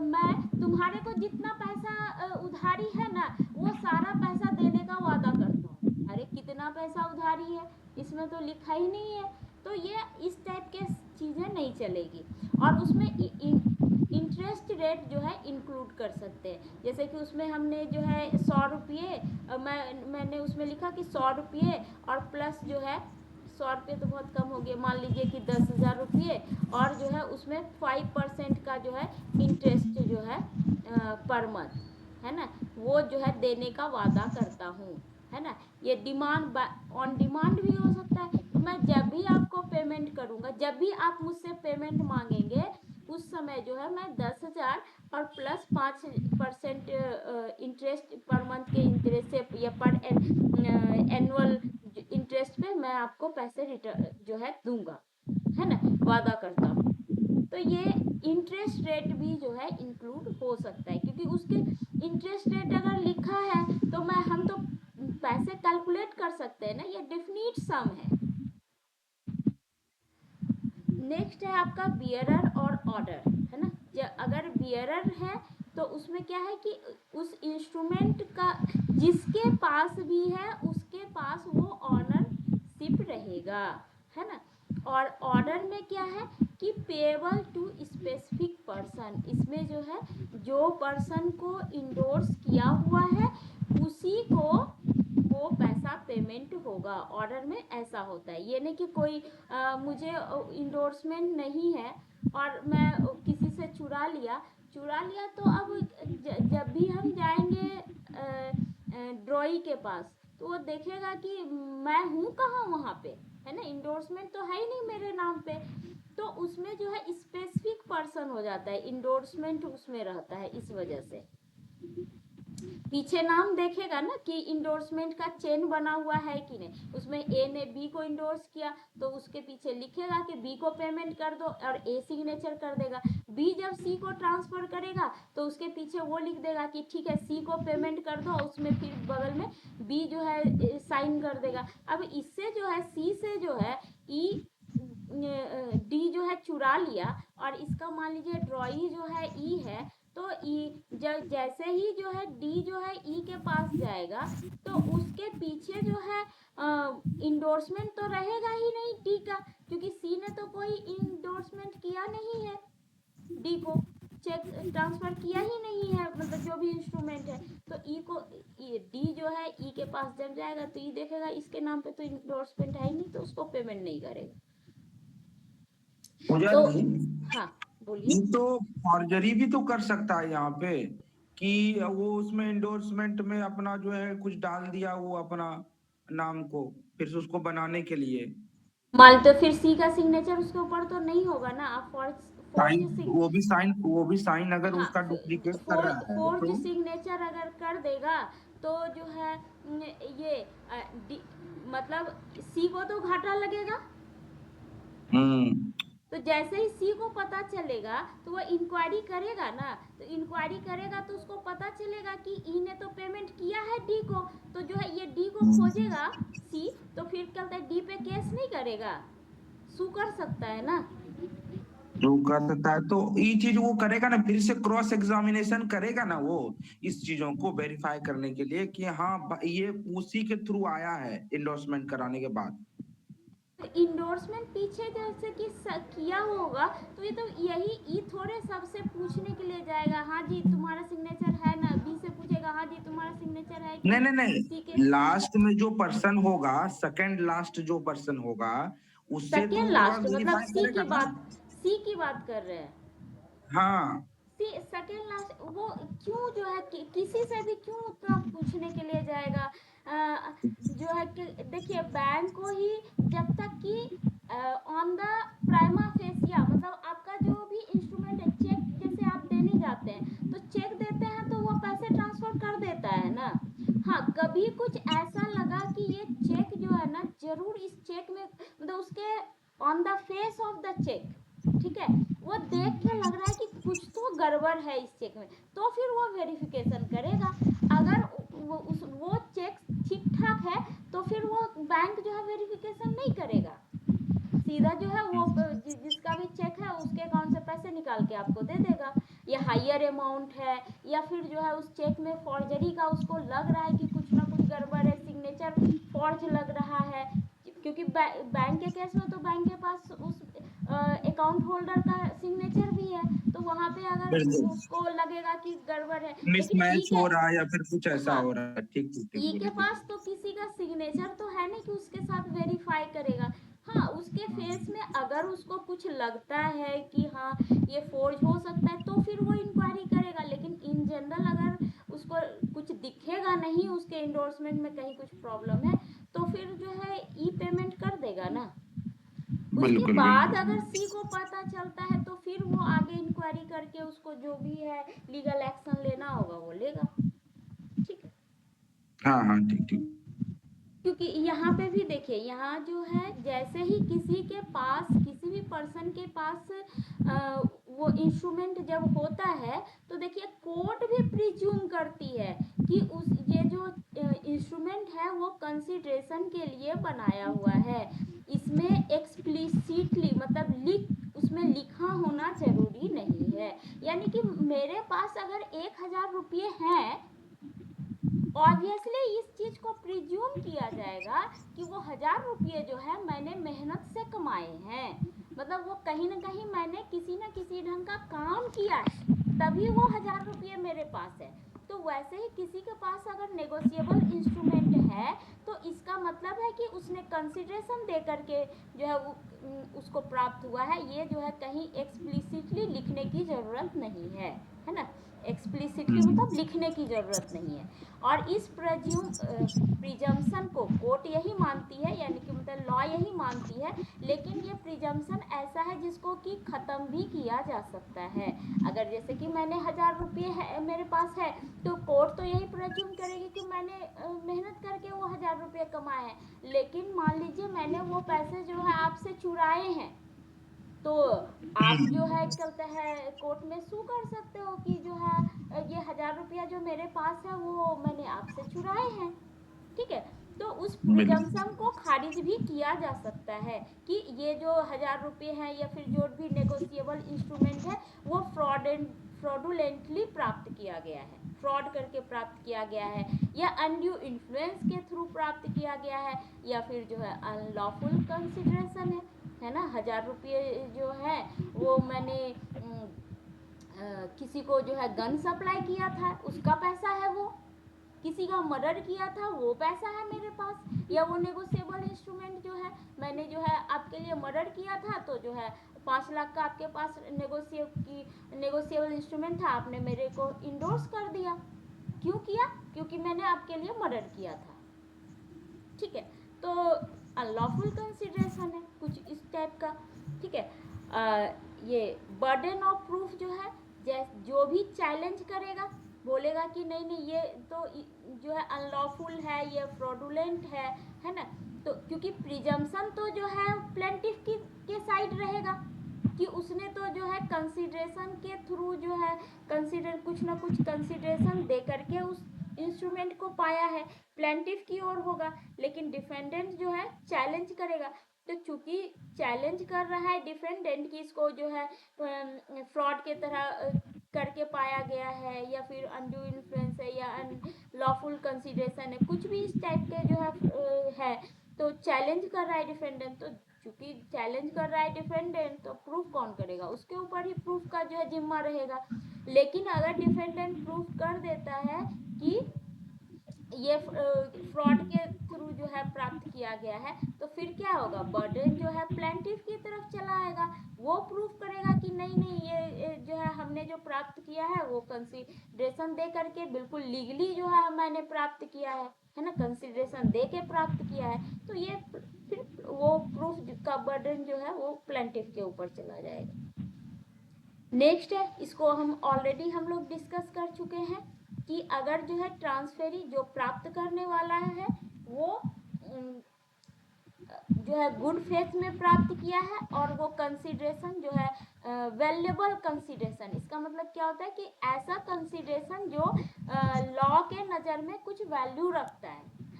मैं तुम्हारे को जितना पैसा उधारी है ना, वो सारा पैसा देने का वादा करता हूँ। अरे कितना पैसा उधारी है, इसमें तो लिखा ही नहीं है। तो ये इस टाइप के चीज़ें नहीं चलेगी। और उसमें इंटरेस्ट रेट जो है इंक्लूड कर सकते हैं। जैसे कि उसमें हमने जो है 100 रुपये, मैंने उसमें लिखा कि 100 रुपये और प्लस जो है 100 रुपये तो बहुत कम हो गया, मान लीजिए कि 10,000 रुपये, और जो है उसमें 5% का जो है इंटरेस्ट जो है पर मंथ, है ना, वो जो है देने का वादा करता हूँ, है ना। ये डिमांड ऑन डिमांड भी हो सकता है। तो मैं जब भी आपको पेमेंट करूँगा, जब भी आप मुझसे पेमेंट मांगेंगे, उस समय जो है मैं 10,000 और प्लस 5% इंटरेस्ट पर मंथ के इंटरेस्ट से, या पर एनुअल इंटरेस्ट पे मैं आपको पैसे रिटर्न जो है दूंगा, है ना, वादा करता हूँ। तो ये इंटरेस्ट रेट भी जो है इंक्लूड हो सकता है, क्योंकि उसके इंटरेस्ट रेट अगर लिखा है तो हम तो पैसे कैलकुलेट कर सकते हैं ना, ये डेफिनिट सम है। नेक्स्ट है आपका बियरर और ऑर्डर, है ना। अगर बियरर है तो उसमें क्या है कि उस इंस्ट्रूमेंट का जिसके पास भी है उसके पास वो ऑनरशिप रहेगा, है ना। और ऑर्डर में क्या है कि पेएबल टू स्पेसिफिक पर्सन, इसमें जो है जो पर्सन को इंडोर्स किया हुआ है उसी को वो पैसा पेमेंट होगा। ऑर्डर में ऐसा होता है। ये नहीं कि कोई मुझे इंडोर्समेंट नहीं है और मैं किसी से चुरा लिया, तो अब जब भी हम जाएंगे ड्रॉई के पास तो वो देखेगा कि मैं हूँ कहाँ वहाँ पे, है ना, इंडोर्समेंट तो है ही नहीं मेरे नाम पे। तो उसमें जो है स्पेसिफिक पर्सन हो जाता है, इंडोर्समेंट उसमें रहता है। इस वजह से पीछे नाम देखेगा ना कि इंडोर्समेंट का चेन बना हुआ है कि नहीं। उसमें ए ने बी को इंडोर्स किया तो उसके पीछे लिखेगा कि बी को पेमेंट कर दो, और ए सिग्नेचर कर देगा। बी जब सी को ट्रांसफर करेगा तो उसके पीछे वो लिख देगा कि ठीक है सी को पेमेंट कर दो, उसमें फिर बगल में बी जो है साइन कर देगा। अब इससे जो है सी से जो है ई डी जो है चुरा लिया, और इसका मान लीजिए ड्रॉई जो है ई है, तो ई जैसे ही जो है डी जो है ई के पास जाएगा तो उसके पीछे जो है इंडोर्समेंट तो रहेगा ही नहीं डी का, क्योंकि सी ने तो कोई इंडोर्समेंट किया नहीं है, डी को चेक ट्रांसफर किया ही नहीं है, मतलब जो भी इंस्ट्रूमेंट है। तो ई को डी जो है ई के पास जब जाएगा तो ई देखेगा इसके नाम पे तो इंडोर्समेंट है ही नहीं, तो उसको पेमेंट नहीं करेगा। तो हाँ बोलिए। तो फॉर्जरी भी तो कर सकता है यहाँ पे, कि वो उसमें इंडोर्समेंट में अपना जो है कुछ डाल दिया वो अपना नाम को, फिर से उसको बनाने के लिए मान तो फिर सी का सिग्नेचर उसके ऊपर तो नहीं होगा ना। आप वो भी साइन अगर हाँ, उसका डुप्लीकेट कर रहा है फोर्ज तो सिग्नेचर अगर कर देगा तो जो है ये मतलब सी को तो घाटा लगेगा। तो जैसे ही सी को पता चलेगा तो वो इंक्वायरी करेगा ना, तो इंक्वायरी करेगा तो उसको पता चलेगा कि ई ने तो पेमेंट किया है डी को, तो जो है ये डी को खोजेगा सी, तो फिर क्या होता है डी पे केस नहीं करेगा, सू कर सकता है ना, जो कर सकता है। तो ये चीज वो करेगा ना, फिर से क्रॉस एग्जामिनेशन करेगा ना वो इस चीजों को वेरीफाई करने के लिए कि हाँ ये उसी के थ्रू आया है इंडोर्समेंट कराने के बाद। तो इंडोर्समेंट पीछे जैसे कि किया होगा तो ये तो यही थोड़े सबसे पूछने के लिए जाएगा, हाँ जी तुम्हारा सिग्नेचर है ना, बी से पूछेगा हाँ जी तुम्हारा सिग्नेचर है कि नहीं लास्ट में जो पर्सन होगा, सेकंड लास्ट जो पर्सन होगा उससे सेकंड लास्ट मतलब सी की बात कर रहे हैं। हाँ सेकंड लास्ट वो क्यों जो है किसी से भी क्यों उतना पूछने के लिए जाएगा। जो है कि देखिए बैंक को ही जब तक कि ऑन द प्राइमा फेसिया, मतलब आपका जो भी इंस्ट्रूमेंट है, चेक जैसे आप देने जाते हैं तो चेक देते हैं तो वो पैसे ट्रांसफर कर देता है ना। हाँ कभी on the face of the cheque, ठीक है, वो देख के लग रहा है कि कुछ तो गड़बड़ है इस चेक में, तो फिर वो वेरिफिकेशन करेगा। अगर वो चेक ठीक ठाक है तो फिर वो बैंक जो है वेरिफिकेशन नहीं करेगा, सीधा जो है वो जिसका भी चेक है उसके अकाउंट से पैसे निकाल के आपको दे देगा। या हायर अमाउंट है या फिर जो है उस चेक में फॉर्जरी का उसको लग रहा है कि कुछ ना कुछ गड़बड़ है, सिग्नेचर फॉर्ज लग रहा है, क्योंकि बैंक के केस में तो बैंक के पास उस अकाउंट होल्डर का सिग्नेचर भी है, तो वहाँ पे अगर उसको लगेगा कि गड़बड़ है, लेकिन मिसमैच हो रहा है या फिर कुछ ऐसा हाँ, हो रहा है। ठीक ठीक ई के पास तो किसी का सिग्नेचर तो है नहीं कि उसके साथ वेरीफाई करेगा। हाँ, उसके फेस में अगर उसको कुछ लगता है कि हाँ ये फोर्ज हो सकता है तो फिर वो इंक्वायरी करेगा, लेकिन इन जनरल अगर उसको कुछ दिखेगा नहीं, उसके इंडोर्समेंट में कहीं कुछ प्रॉब्लम है, तो फिर जो है ई पेमेंट कर देगा ना। उसके बाद अगर सी को पता चलता है तो फिर वो आगे इंक्वायरी करके उसको जो भी है लीगल एक्शन लेना होगा वो लेगा। ठीक है, हाँ हाँ ठीक ठीक। क्योंकि यहाँ पे भी देखिए, यहाँ जो है जैसे ही किसी के पास, किसी भी पर्सन के पास वो इंस्ट्रूमेंट जब होता है तो देखिए कोर्ट भी प्रिज्यूम करती है कि ये जो इंस्ट्रूमेंट है वो कंसिडरेशन के लिए बनाया हुआ है। इसमें एक्सप्लिसिटली मतलब उसमें लिखा होना जरूरी नहीं है। यानी कि मेरे पास अगर 1000 रुपये हैं, ऑब्वियसली इस चीज को प्रिज्यूम किया जाएगा कि वो 1000 रुपये जो है मैंने मेहनत से कमाए हैं, मतलब वो कहीं ना कहीं मैंने किसी ना किसी ढंग का काम किया है तभी वो 1000 रुपये मेरे पास है। तो वैसे ही किसी के पास अगर नेगोशिएबल इंस्ट्रूमेंट है तो इसका मतलब है कि उसने कंसिडरेशन दे करके जो है उसको प्राप्त हुआ है। ये जो है कहीं एक्सप्लिसिटली लिखने की जरूरत नहीं है ना, एक्सप्लिसिटली मतलब लिखने की जरूरत नहीं है। और इस प्रिजम्पशन को कोर्ट यही मानती है, यानी कि मतलब लॉ यही मानती है, लेकिन ये प्रिजम्पशन ऐसा है जिसको कि ख़त्म भी किया जा सकता है। अगर जैसे कि मैंने 1000 रुपये है मेरे पास है, तो कोर्ट तो यही प्रिज्यूम करेगी कि मैंने मेहनत करके वो 1000 रुपये कमाए हैं, लेकिन मान लीजिए मैंने वो पैसे जो है आपसे चुराए हैं, तो आप जो है चलता है कोर्ट में सू कर सकते हो कि जो है ये 1000 रुपया जो मेरे पास है वो मैंने आपसे चुराए हैं। ठीक है, तो उस प्रिजम्पशन को खारिज भी किया जा सकता है कि ये जो 1000 रुपये हैं या फिर जो भी नेगोशिएबल इंस्ट्रूमेंट है वो फ्रॉडुलेंटली प्राप्त किया गया है, फ्रॉड करके प्राप्त किया गया है, या अनड्यू इन्फ्लुएंस के थ्रू प्राप्त किया गया है, या फिर जो है अनलॉफुल कंसिडरेशन है ना। 1000 रुपये जो है वो मैंने किसी को जो है गन सप्लाई किया था उसका पैसा है, वो किसी का मर्डर किया था वो पैसा है मेरे पास, या वो नेगोशिएबल इंस्ट्रूमेंट जो है मैंने जो है आपके लिए मर्डर किया था तो जो है 5 लाख का आपके पास नेगोशिएबल इंस्ट्रूमेंट था, आपने मेरे को इंडोर्स कर दिया। क्यों किया? क्योंकि मैंने आपके लिए मर्डर किया था। ठीक है, तो अनलॉफुल कंसिडरेशन है कुछ इस टाइप का। ठीक है, ये बर्डन ऑफ प्रूफ जो है, जो भी चैलेंज करेगा बोलेगा कि नहीं नहीं ये तो जो है अनलॉफुल है, ये फ्रॉडुलेंट है ना, तो क्योंकि प्रिजम्पशन तो जो है प्लेंटिफ के साइड रहेगा कि उसने तो जो है कंसिडरेशन के थ्रू जो है कुछ ना कुछ कंसिडरेशन दे करके उस इंस्ट्रूमेंट को पाया है, प्लेंटिफ की ओर होगा। लेकिन डिफेंडेंट जो है चैलेंज करेगा, तो चूंकि चैलेंज कर रहा है डिफेंडेंट कि इसको जो है फ्रॉड के तरह करके पाया गया है, या फिर अनड्यू इन्फ्लुएंस है, या अनलॉफुल कंसिडरेशन है, कुछ भी इस टाइप के जो है तो चैलेंज कर रहा है डिफेंडेंट। तो चूंकि चैलेंज कर रहा है डिफेंडेंट तो प्रूफ कौन करेगा? उसके ऊपर ही प्रूफ का जो है जिम्मा रहेगा। लेकिन अगर डिफेंडेंट प्रूफ कर देता है कि ये फ्रॉड के थ्रू जो है प्राप्त किया गया है, तो फिर क्या होगा? बर्डन जो है प्लेंटिफ की तरफ चला आएगा, वो प्रूफ करेगा कि नहीं नहीं ये जो है हमने जो प्राप्त किया है वो कंसिडरेशन दे करके बिल्कुल लीगली जो है मैंने प्राप्त किया है ना, कंसिडरेशन दे के प्राप्त किया है। तो ये फिर वो प्रूफ का बर्डन जो है वो प्लेंटिफ के ऊपर चला जाएगा। नेक्स्ट है, इसको हम ऑलरेडी हम लोग डिस्कस कर चुके हैं कि अगर जो है ट्रांसफेरी जो प्राप्त करने वाला है वो जो है गुड फेथ में प्राप्त किया है, और वो कंसिडरेशन जो है वैल्यूएबल कंसिडरेशन। इसका मतलब क्या होता है कि ऐसा कंसिडरेशन जो लॉ के नज़र में कुछ वैल्यू रखता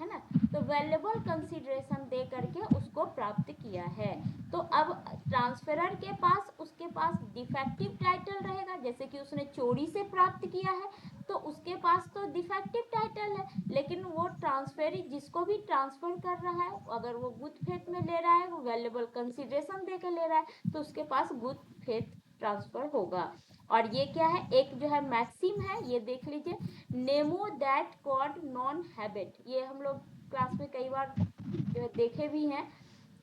है ना। तो वैल्यूएबल कंसिडरेशन दे करके उसको प्राप्त किया है। तो अब ट्रांसफरर के पास उसके पास डिफेक्टिव टाइटल रहेगा, जैसे कि उसने चोरी से प्राप्त किया है तो उसके पास तो डिफेक्टिव टाइटल है, लेकिन वो ट्रांसफेरी जिसको भी ट्रांसफर कर रहा है अगर वो गुड फेथ में ले रहा है, वो वैल्यूएबल कंसिडरेशन दे के ले रहा है, तो उसके पास गुड फेथ ट्रांसफर होगा। और ये क्या है, एक जो है मैक्सिम है, ये देख लीजिए, नेमो दैट कॉड नॉन हैबिट। ये हम लोग क्लास में कई बार जो है देखे भी हैं।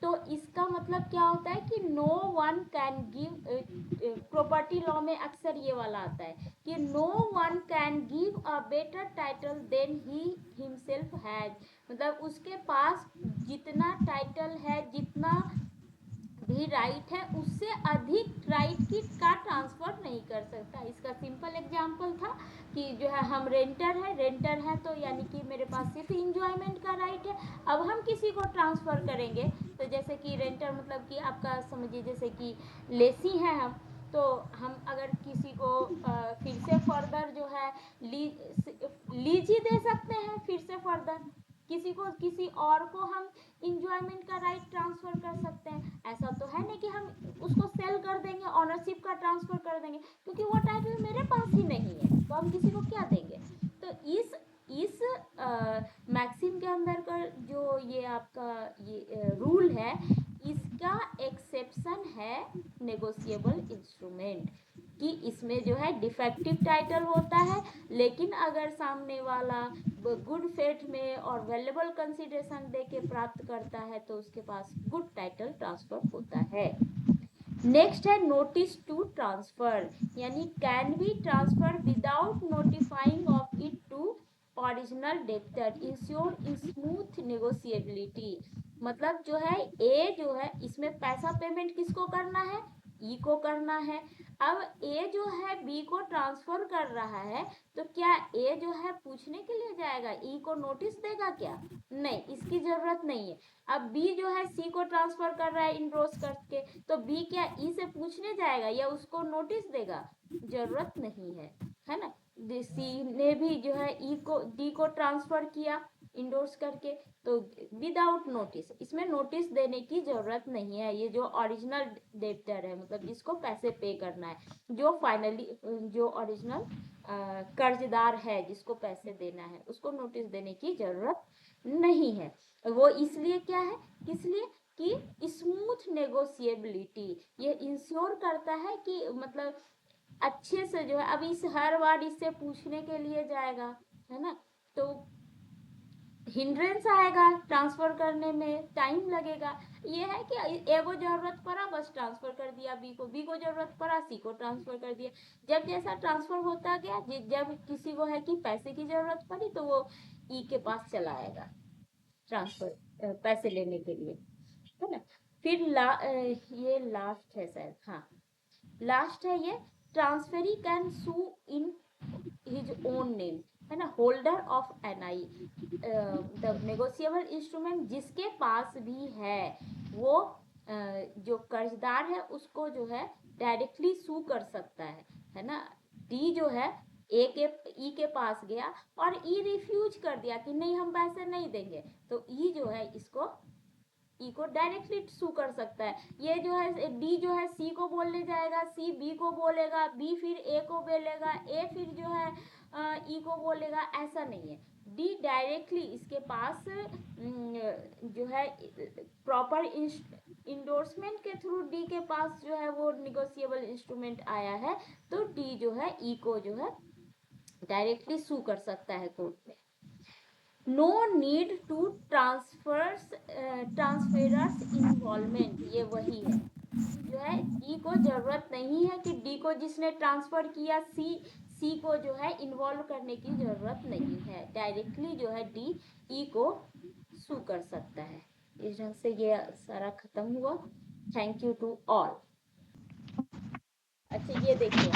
तो इसका मतलब क्या होता है कि no one can give, property law में अक्सर ये वाला आता है कि no one can give a better title than he himself has. मतलब उसके पास जितना टाइटल है, जितना भी राइट है, उससे अधिक राइट की का ट्रांसफर नहीं कर सकता। इसका सिंपल एग्जांपल था कि जो है हम रेंटर है तो यानी कि मेरे पास सिर्फ इंजॉयमेंट का राइट है। अब हम किसी को ट्रांसफ़र करेंगे तो जैसे कि रेंटर मतलब कि आपका समझिए जैसे कि लेसी हैं हम, तो हम अगर किसी को फिर से फर्दर जो है लीज ही दे सकते हैं, फिर से फर्दर किसी को किसी और को हम इंजॉयमेंट का राइट ट्रांसफर कर सकते हैं। ऐसा तो है नहीं कि हम उसको सेल कर देंगे, ऑनरशिप का ट्रांसफर कर देंगे, क्योंकि वो टाइटल मेरे पास ही नहीं है, तो हम किसी को क्या देंगे। तो इस मैक्सिम के अंदर का जो ये आपका ये रूल है, इसका एक्सेप्शन है नेगोशिएबल इंस्ट्रूमेंट, कि इसमें जो है डिफेक्टिव टाइटल होता है, लेकिन अगर सामने वाला गुड फेथ में और वैल्यूएबल कंसिडरेशन दे के प्राप्त करता है तो उसके पास गुड टाइटल ट्रांसफर होता है। नेक्स्ट है नोटिस टू ट्रांसफर, यानी can be transfer without notifying of it to original debtor, ensure smooth negotiability. मतलब जो है ए जो है इसमें पैसा पेमेंट किसको करना है, ई को करना है। अब ए जो है बी को ट्रांसफर कर रहा है, तो क्या ए जो है पूछने के लिए जाएगा, ई को नोटिस देगा क्या, नहीं, इसकी जरूरत नहीं है। अब बी जो है सी को ट्रांसफर कर रहा है इनरोस करके, तो बी क्या ई से पूछने जाएगा या उसको नोटिस देगा, जरूरत नहीं है ना। सी ने भी जो है ई को डी को ट्रांसफर किया इंडोर्स करके, तो विदाउट नोटिस, इसमें नोटिस देने की जरूरत नहीं है। ये जो ओरिजिनल डेप्टर है, मतलब जिसको पैसे पे करना है, जो फाइनली जो ओरिजिनल कर्जदार है जिसको पैसे देना है, उसको नोटिस देने की जरूरत नहीं है। वो इसलिए क्या है, किस लिए कि स्मूथ नेगोशिएबिलिटी ये इंश्योर करता है कि मतलब अच्छे से जो है, अब इस हर बार इससे पूछने के लिए जाएगा, है ना, तो हिंड्रेंस आएगा, ट्रांसफर करने में टाइम लगेगा। ये है कि एगो जरूरत पड़ा बस ट्रांसफर कर दिया, बी को जरूरत पड़ा सी को ट्रांसफर कर दिया। जब जैसा ट्रांसफर होता गया, जब किसी को है कि पैसे की जरूरत पड़ी तो वो ई के पास चला आएगा ट्रांसफर पैसे लेने के लिए, है ना। फिर ये लास्ट है शायद, हाँ लास्ट है ये, transferee can sue in his own name, है ना, holder of NI, the negotiable instrument जिसके पास भी है वो जो कर्जदार है उसको जो है डायरेक्टली सू कर सकता है ना। डी जो है ई के पास गया और ई रिफ्यूज कर दिया कि नहीं हम पैसे नहीं देंगे, तो ई जो है इसको ई को डायरेक्टली सू कर सकता है। ये जो है डी जो है सी को बोलने जाएगा, सी बी को बोलेगा, बी फिर ए को बोलेगा, ए फिर जो है ई को बोलेगा, ऐसा नहीं है। डी डायरेक्टली इसके पास जो है प्रॉपर इंडोर्समेंट के थ्रू डी के पास जो है वो निगोशिएबल इंस्ट्रूमेंट आया है, तो डी जो है ई को जो है डायरेक्टली सू कर सकता है कोर्ट में। नो नीड टू ट्रांसफरर्स इन्वॉल्वमेंट, ये वही है जो है डी को जरूरत नहीं है कि डी को जिसने ट्रांसफर किया सी को जो है इन्वॉल्व करने की जरूरत नहीं है, डायरेक्टली जो है डी ई को सू कर सकता है। इस ढंग से ये सारा खत्म हुआ। Thank you to all. अच्छा ये देखिए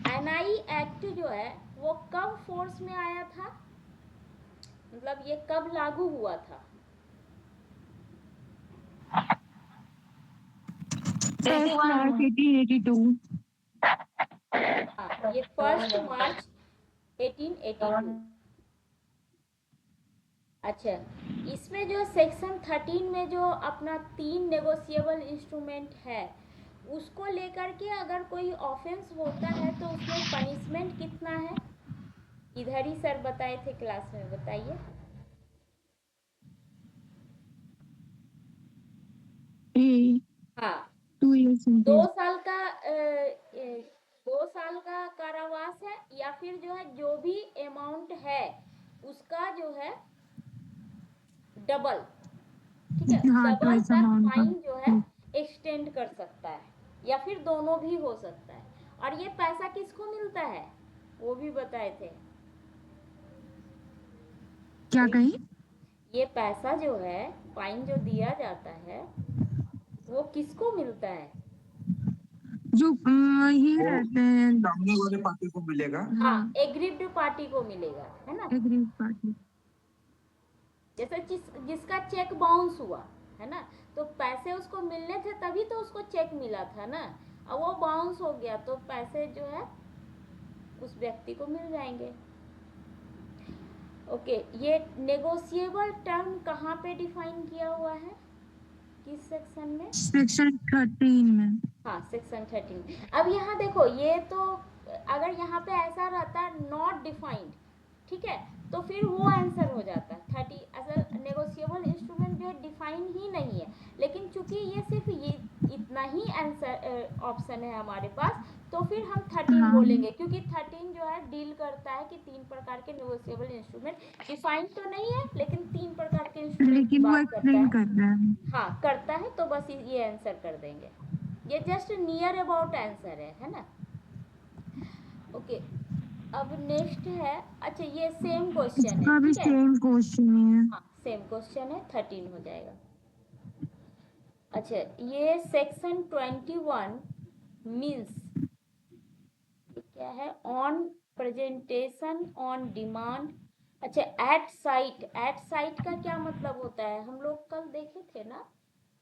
एनआई एक्ट जो है वो कब फोर्स में आया था, मतलब ये कब लागू हुआ था, 1st March 1882। हाँ, ये 1 मार्च 1882। अच्छा, इसमें जो सेक्शन 13 में जो अपना 3 नेगोशिएबल इंस्ट्रूमेंट है, उसको लेकर के अगर कोई ऑफेंस होता है तो उसमें पनिशमेंट कितना है? इधर ही सर बताए थे क्लास में, बताइए। हाँ, 2 years 2 साल का 2 साल का कारावास है, या फिर जो है जो भी अमाउंट है उसका जो है डबल, ठीक है, हाँ, डबल twice तक amount फाइन का। जो है एक्सटेंड कर सकता है, या फिर दोनों भी हो सकता है। और ये पैसा किसको मिलता है वो भी बताए थे। क्या कही? ये पैसा जो है, फाइन जो दिया जाता है, वो किसको मिलता है? जो ये वो रहते हैं। सामने वाले पार्टी को मिलेगा। हाँ, एग्रीव्ड पार्टी को मिलेगा, है ना। Agreed party. जैसे जिसका चेक बाउंस हुआ है ना, तो पैसे उसको मिलने थे तभी तो उसको चेक मिला था ना। अब वो बाउंस हो गया तो पैसे जो है उस व्यक्ति को मिल जाएंगे। ओके, ये नेगोशिएबल टर्म कहाँ पे डिफाइन किया हुआ है, किस सेक्शन में? सेक्शन 13 में। हाँ, सेक्शन 13। अब यहाँ देखो, ये तो अगर यहाँ पे ऐसा रहता है नॉट डिफाइंड, ठीक है, तो फिर वो आंसर हो जाता है 30। असल नेगोशिएबल इंस्ट्रूमेंट जो है डिफाइन ही नहीं है, लेकिन चूंकि ये सिर्फ ये इतना ही आंसर ऑप्शन है हमारे पास, तो फिर हम 13 हाँ। बोलेंगे, क्योंकि 13 जो है डील करता है कि 3 प्रकार के नेगोशिएबल इंस्ट्रूमेंट, डिफाइन तो नहीं है लेकिन 3 प्रकार के इंस्ट्रूमेंट की लेकिन वो बात करता एक्सप्लेन है। कर रहा है। हाँ, करता है, तो बस ये आंसर कर देंगे। ये जस्ट नियर अबाउट आंसर है ना। ओके, अब नेक्स्ट है, अच्छा ये सेम क्वेश्चन है, इसका भी ठीक है। सेम क्वेश्चन है। हाँ, सेम क्वेश्चन है, 13 हो जाएगा। अच्छा, ये सेक्शन 21 मीन्स क्या है? On presentation on demand. अच्छा, एट साइट का क्या मतलब होता है? हम लोग कल देखे थे ना,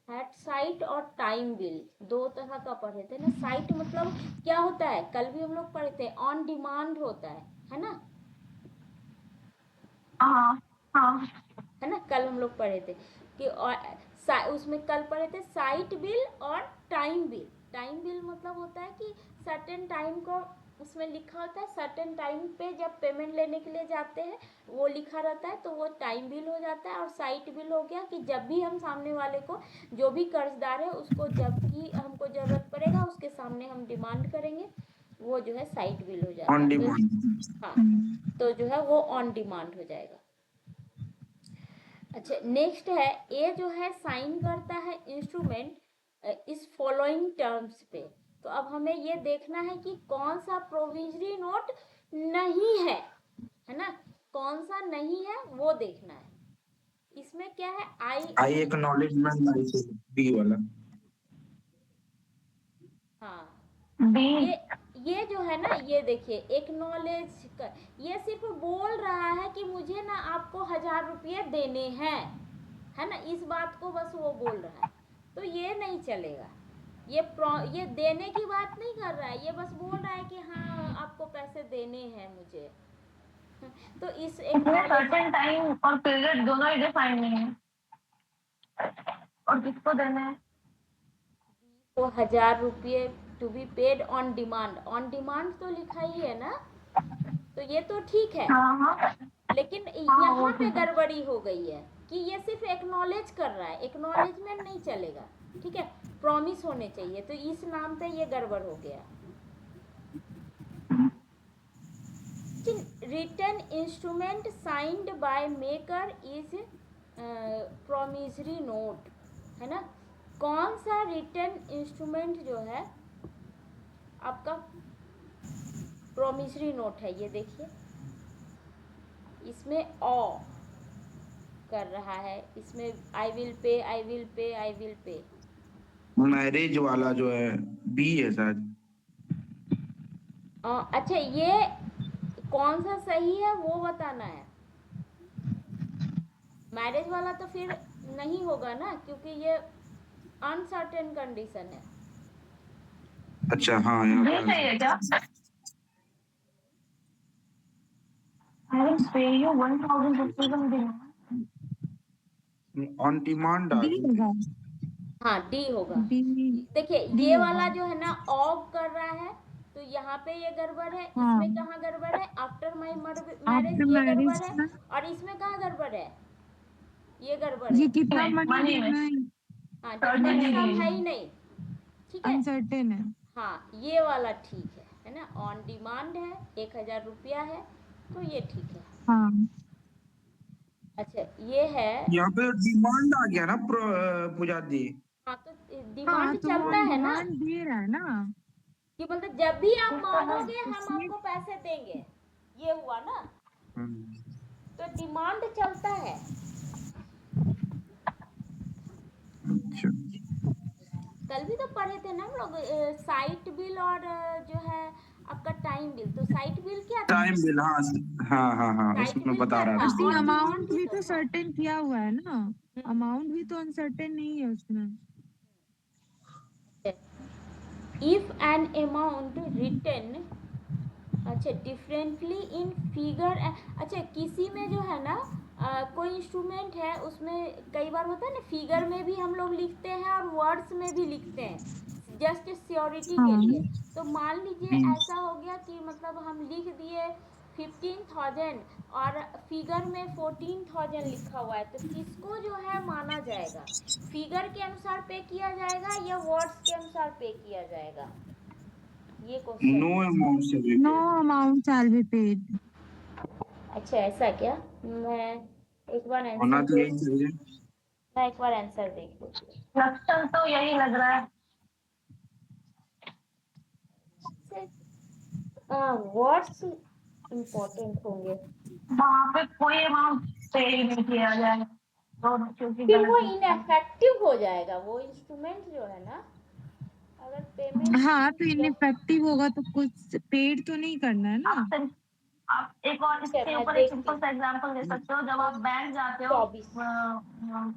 एट साइट और टाइम बिल दो तरह का पढ़े थे ना। साइट मतलब क्या होता है, कल भी हम लोग पढ़े थे, ऑन डिमांड होता है ना। हाँ हाँ। है ना, कल हम लोग पढ़े थे कि उसमें कल पढ़े थे साइट बिल और टाइम बिल। टाइम बिल मतलब होता है कि सर्टेन टाइम को उसमें लिखा होता है, सर्टेन टाइम पे जब पेमेंट लेने के लिए जाते हैं वो लिखा रहता है, तो वो टाइम बिल हो जाता है। और साइट बिल हो गया कि जब भी हम सामने वाले को, जो भी कर्जदार है उसको जब भी हमको जरूरत पड़ेगा उसके सामने हम डिमांड करेंगे, वो जो है साइट बिल हो जाता ऑन है। डिमांड। हाँ, तो जो है वो ऑन डिमांड हो जाएगा। अच्छा, नेक्स्ट है, ये जो है साइन करता है इंस्ट्रूमेंट इस फॉलोइंग टर्म्स पे। तो अब हमें ये देखना है कि कौन सा प्रोविजरी नोट नहीं है ना, कौन सा नहीं है वो देखना है। इसमें क्या है, आई एक्नॉलेजमेंट बी वाला। हाँ, ये जो है ना, ये देखिए एक्नॉलेज कर, ये सिर्फ बोल रहा है कि मुझे ना आपको 1000 रुपये देने हैं, है ना, इस बात को बस वो बोल रहा है, तो ये नहीं चलेगा। ये देने की बात नहीं कर रहा है, ये बस बोल रहा है कि हाँ आपको पैसे देने हैं मुझे। तो इस सर्टेन टाइम और पीरियड दोनों ही डिफाइन नहीं है, और किसको देना है? तो 1000 रुपये to be paid on demand, on demand तो लिखा ही है ना, तो ये तो ठीक है। हाँ हाँ। लेकिन यहाँ पे गड़बड़ी हो गई है कि ये सिर्फ एक्नॉलेज कर रहा है, एक्नॉलेजमेंट नहीं चलेगा, ठीक है, प्रॉमिस होने चाहिए, तो इस नाम पे ये गड़बड़ हो गया। Written instrument signed by maker is promissory note, है ना। कौन सा रिटन इंस्ट्रूमेंट जो है आपका प्रॉमिसरी नोट है? ये देखिए, इसमें ऑ कर रहा है, इसमें I will pay, I will pay, I will pay. Marriage वाला जो है बी है शायद। अच्छा, ये कौन सा सही है वो बताना है। मैरिज वाला तो फिर नहीं होगा ना, क्योंकि ये अनसर्टेन कंडीशन है। अच्छा हाँ यहाँ ये पे सही है क्या? I will pay you 1,000 rupees on demand. On demand आ डी गई। होगा, हाँ डी होगा। डी देखिए डी ये होगा। वाला जो है ना ऑफ कर रहा है, तो यहाँ पे ये गड़बड़ है। हाँ। इसमें कहाँ गड़बड़ है? आफ्टर माई मैरिज आफ्टर ये मैरिज गड़बड़ है। में और इसमें कहाँ गड़बड़ है? ये गड़बड़ ये है। कितना मनी मनी में देना है, हाँ Certainty डेफिनेट सम नहीं है है। ही नहीं। ठीक है, अनसर्टेन है। हाँ ये वाला ठीक है ना। ऑन डिमांड है, 1,000 रुपया है, तो ये ठीक है। हाँ अच्छा ये है, यहाँ पे डिमांड आ गया ना पूजा दी। हाँ तो हाँ डिमांड तो वो चलता है ना, डिमांड दे रहा है ना। कि मतलब जब भी आप ठीक तो है। मांगोगे हम इसमें आपको पैसे देंगे, ये हुआ ना। हम्म। तो डिमांड चलता है। अच्छा कल भी तो पढ़े थे ना हम लोग साइट बिल और जो है आपका टाइम बिल। तो साइट बिल क्या था? टाइम बिल, हाँ हाँ हाँ हाँ साइट उसमें बिल बता क्या रहा था? था। उसमें ऑन डिमांड अमाउंट ही भी तो तो था। सर्टेन किया हुआ है ना, अमाउंट भी तो अनसर्टेन नहीं है उसमें। इफ एन अमाउंट रिटर्न, अच्छा डिफरेंटली इन फिगर। अच्छा किसी में जो है ना कोई इंस्ट्रूमेंट है, उसमें कई बार होता है ना फिगर में भी हम लोग लिखते हैं और वर्ड्स में भी लिखते हैं जस्ट सियोरिटी के लिए। तो मान लीजिए ऐसा हो गया कि मतलब हम लिख दिए 15,000 और फिगर में 14,000 लिखा हुआ है, तो किसको जो है माना जाएगा? फिगर के अनुसार पे किया जाएगा या वर्ड्स के अनुसार पे किया जाएगा? ये क्वेश्चन। नो अमाउंट से भी no amount shall be paid. अच्छा ऐसा क्या? मैं एक बार होना आंसर तो यही चाहिए। मैं एक बार आंसर देख लेती हूँ। लक्षण तो यही लग रहा है। वर्ड्स इम्पोर्टेंट होंगे, वहाँ पे कोई अमाउंट पे ही नहीं किया जाए, दोनों क्योंकि फिर वो गलत है। इनएफेक्टिव हो जाएगा। वो इंस्ट्रूमेंट जो है ना, अगर पेमेंट हाँ तो इनइफेक्टिव होगा तो कुछ पेड तो नहीं करना है ना। आप एक और ठीक है, इसके मैं ऊपर एक देखती सिंपल सा एग्जांपल दे सकते हो। जब आप बैंक जाते हो 24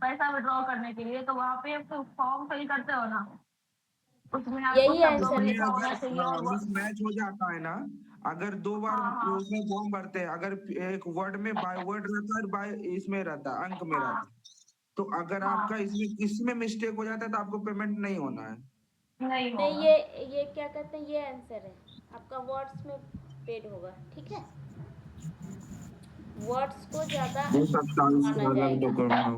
पैसा विड्रॉ करने के लिए, तो वहाँ पे एक फॉर्म फिल करते हो ना, उसमें आपको यही शब्दों में आंसर है। लिखा होना चाहिए। और वो मिसमैच हो जाता है ना, अगर दो बार हाँ हाँ उसमें फॉर्म भरते हैं, अगर एक वर्ड में बाय वर्ड रहता है और बाय इसमें रहता है, अंक में रहता हाँ है, तो अगर हाँ आपका इसमें मिस्टेक हो जाता है तो आपको पेमेंट नहीं होना है। नहीं नहीं होगा। ये क्या कहते हैं, ये आंसर है आपका। वर्ड्स में पेड होगा, ठीक है। वर्ड्स को ज्यादा हो सकता है माना अलग जाएगा। डॉक्यूमेंट हो।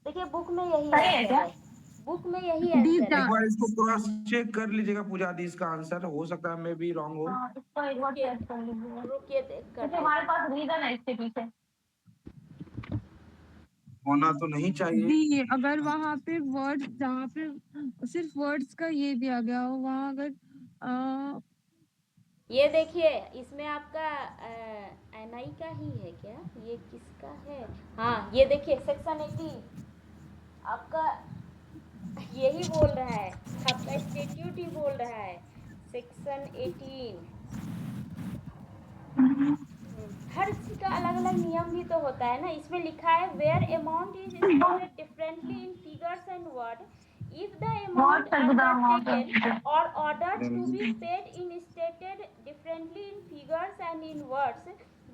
देखिए बुक में यही सही है आंसर क्या? है, बुक में यही डी आंसर है। एक बार इसको क्रॉस चेक कर लीजिएगा पूजा दी, इसका आंसर हो सकता है मैं भी रॉन्ग हो। हाँ इसको एक बार रुकिए चेक कर लीजिए, रुकिए कर क्योंकि लेते हमारे हैं। पास रीजन है इसके पीछे। होना तो नहीं चाहिए। डी अगर वहाँ पे वर्ड्स, जहाँ पे सिर्फ वर्ड्स का ये दिया गया हो, वहाँ अगर ये देखिए इसमें आपका एनआई का ही है क्या? ये किसका है? हाँ ये देखिए सेक्शन 18 आपका यही बोल रहा है, आपका स्टेट्यूट ही बोल रहा है। सेक्शन 18 हर चीज का अलग अलग नियम भी तो होता है ना। इसमें लिखा है where amount is stated differently in figures and word, if the amount What is the amount undertaken of or ordered to be paid in stated differently in figures and in words,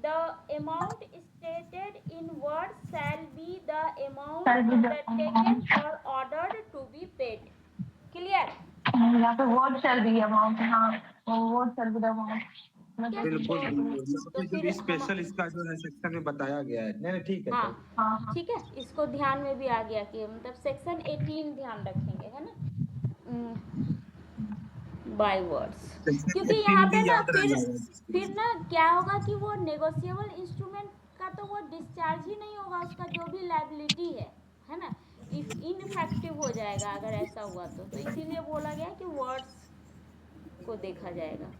the amount stated in words shall be the amount Shall be the undertaken amount. or ordered to be paid. Clear? यहाँ पे what shall be amount? हाँ what shall be the amount? बिल्कुल बिल्कुल, तो तो फिर जो स्पेशल इसका जो है सेक्शन में बताया गया है। नहीं नहीं, ठीक है हाँ सर। हाँ हाँ ठीक है, इसको ध्यान में भी आ गया कि मतलब सेक्शन 18 ध्यान रखेंगे, है ना, बाय वर्ड्स। सेक्शन क्योंकि 18 यहाँ पे भी ना याद रह जाएगा। फिर ना क्या होगा कि वो नेगोशिएबल इंस्ट्रूमेंट का तो वो डिस्चार्ज ही नहीं होगा, उसका जो भी लायबिलिटी है ना, इनफेक्टिव हो जाएगा अगर ऐसा हुआ तो इसीलिए बोला गया कि वर्ड्स को देखा जाएगा।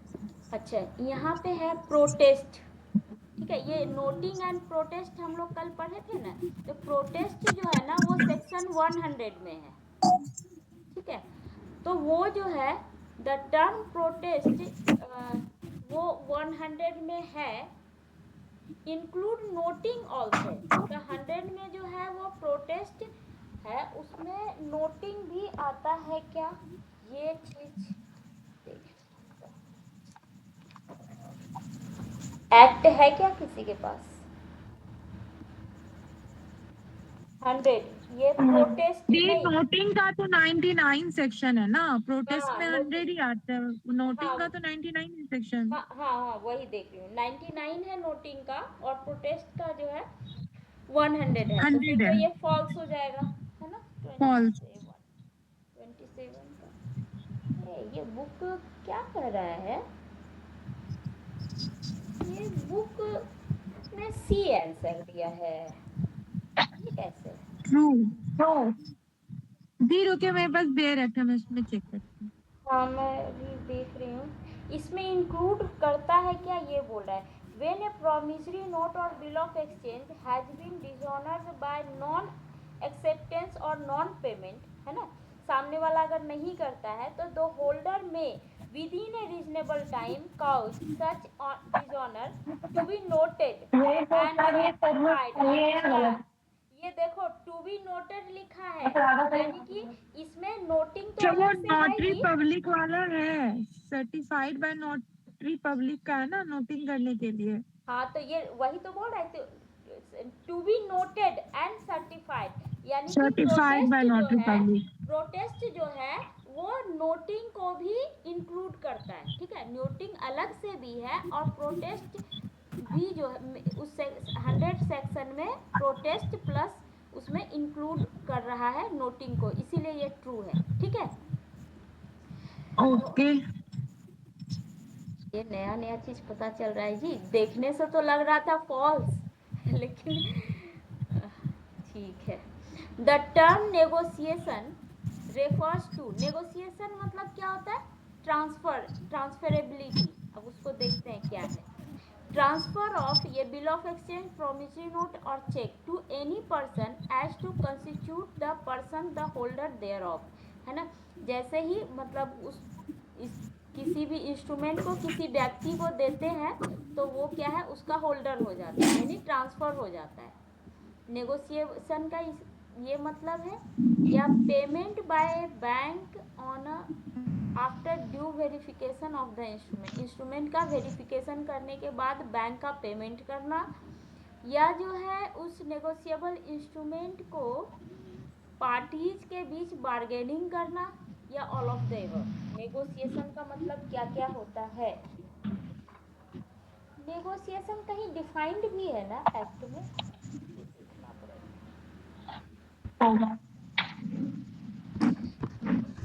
अच्छा यहाँ पे है प्रोटेस्ट, ठीक है। ये नोटिंग एंड प्रोटेस्ट हम लोग कल पढ़े थे ना, तो प्रोटेस्ट जो है ना वो सेक्शन 100 में है, ठीक है। तो वो जो है द टर्म प्रोटेस्ट वो 100 में है, इंक्लूड नोटिंग ऑल्सो। तो 100 में जो है वो प्रोटेस्ट है उसमें नोटिंग भी आता है क्या, ये चीज एक्ट है क्या किसी के पास? 100 ये प्रोटेस्ट दी नहीं, नोटिंग का तो 99 सेक्शन है ना, प्रोटेस्ट हाँ में 100 ही आता है, नोटिंग हाँ का तो 99 सेक्शन। हाँ हाँ हाँ वही देख रही हूँ, 99 है नोटिंग का और प्रोटेस्ट का जो है 100 है, तो फिर 100 तो है ये फॉल्स हो जाएगा, है ना। फॉल्स। 27 का ये बुक क्या कर रहा है, ये बुक में सी आंसर दिया है, ये कैसे? ट्रू। ट्रू। दी रुके, मेरे पास बेयर एक्ट है, मैं इसमें चेक करती हूँ। हाँ मैं भी देख रही हूँ, इसमें इंक्लूड करता है क्या, ये बोल रहा है when a promissory note or bill of exchange has been dishonored by non acceptance or non payment, है ना, सामने वाला अगर नहीं करता है तो the holder may within a reasonable time cause such dishonor to be noted यही तो and सर ये सर्विस certified। सही है या अच्छा गलत? ये देखो टू बी नोटेड लिखा है, अच्छा, आधा सही यानी कि इसमें नोटिंग तो जो वो अलग से है नोटरी ही, पब्लिक वाला है, सर्टिफाइड बाय नोटरी पब्लिक का है ना, नोटिंग करने के लिए। हाँ तो ये वही तो बोल रहा है to be noted and certified, यानी कि certified by notary public. Protest जो है वो नोटिंग को भी इंक्लूड करता है, ठीक है, नोटिंग अलग से भी है और प्रोटेस्ट भी जो है उस 100 सेक्शन में प्रोटेस्ट प्लस उसमें इंक्लूड कर रहा है नोटिंग को, इसीलिए ये ट्रू है, ठीक है। ओके। ये नया नया चीज पता चल रहा है जी, देखने से तो लग रहा था फॉल्स लेकिन ठीक है। The term negotiation refers to, negotiation मतलब क्या होता है, ट्रांसफरेबिलिटी, अब उसको देखते हैं क्या है। ट्रांसफर ऑफ ये bill of exchange, promissory note और cheque to any person as to constitute the person the holder thereof, है ना, जैसे ही मतलब किसी भी इंस्ट्रूमेंट को किसी व्यक्ति को देते हैं तो वो क्या है उसका होल्डर हो जाता है, यानी ट्रांसफर हो जाता है। नेगोशिएशन का ये मतलब है, या payment by bank on after due verification of the instrument, instrument का वेरिफिकेशन करने के बाद बैंक का पेमेंट करना, या जो है उस नेगोशिएबल इंस्ट्रूमेंट को पार्टीज के बीच बार्गेनिंग करना, या all of the above. Negotiation का मतलब क्या क्या होता है, नेगोशिएशन कहीं डिफाइंड भी है ना एक्ट में, देखना पड़ेगा।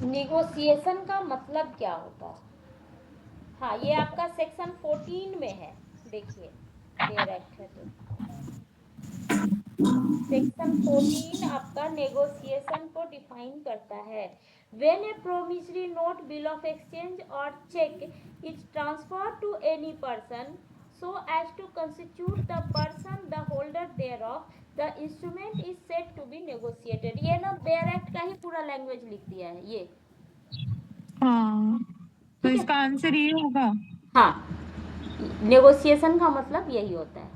नेगोशिएशन का मतलब क्या होता है, हाँ ये आपका सेक्शन 14 में है, देखिए बेयर एक्ट है तो सेक्शन 14 आपका नेगोशिएशन को डिफाइन करता है। When a promissory note, bill of exchange और cheque is transferred to any person so as to constitute the person the holder thereof, the instrument is said to be negotiated। ये ना बेयर एक्ट का ही पूरा लैंग्वेज लिख दिया है ये, हाँ, तो ठीक है। इसका आंसर ये होगा। हाँ नेगोशिएशन का मतलब यही होता है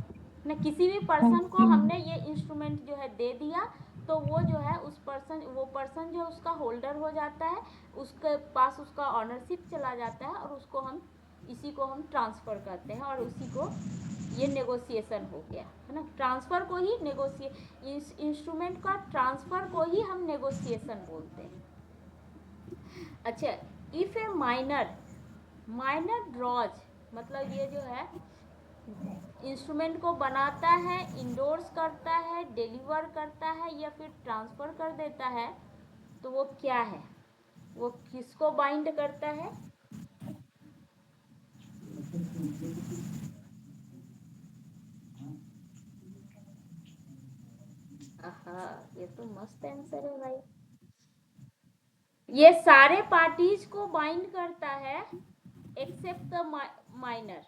ना, किसी भी पर्सन को ओके। हमने ये इंस्ट्रूमेंट जो है दे दिया तो वो जो है उस पर्सन, वो पर्सन जो है उसका होल्डर हो जाता है, उसके पास उसका ऑनरशिप चला जाता है और उसको हम इसी को हम ट्रांसफ़र करते हैं और उसी को ये नेगोशिएशन हो गया, है ना। ट्रांसफ़र को ही इस इंस्ट्रूमेंट का ट्रांसफ़र को ही हम नेगोशिएशन बोलते हैं। अच्छा, इफ़ ए माइनर ड्रॉज मतलब ये जो है इंस्ट्रूमेंट को बनाता है, इंडोर्स करता है, डिलीवर करता है या फिर ट्रांसफ़र कर देता है, तो वो क्या है, वो किसको बाइंड करता है? ये तो मस्त आंसर है भाई, ये सारे पार्टीज को बाइंड करता है एक्सेप्ट द माइनर,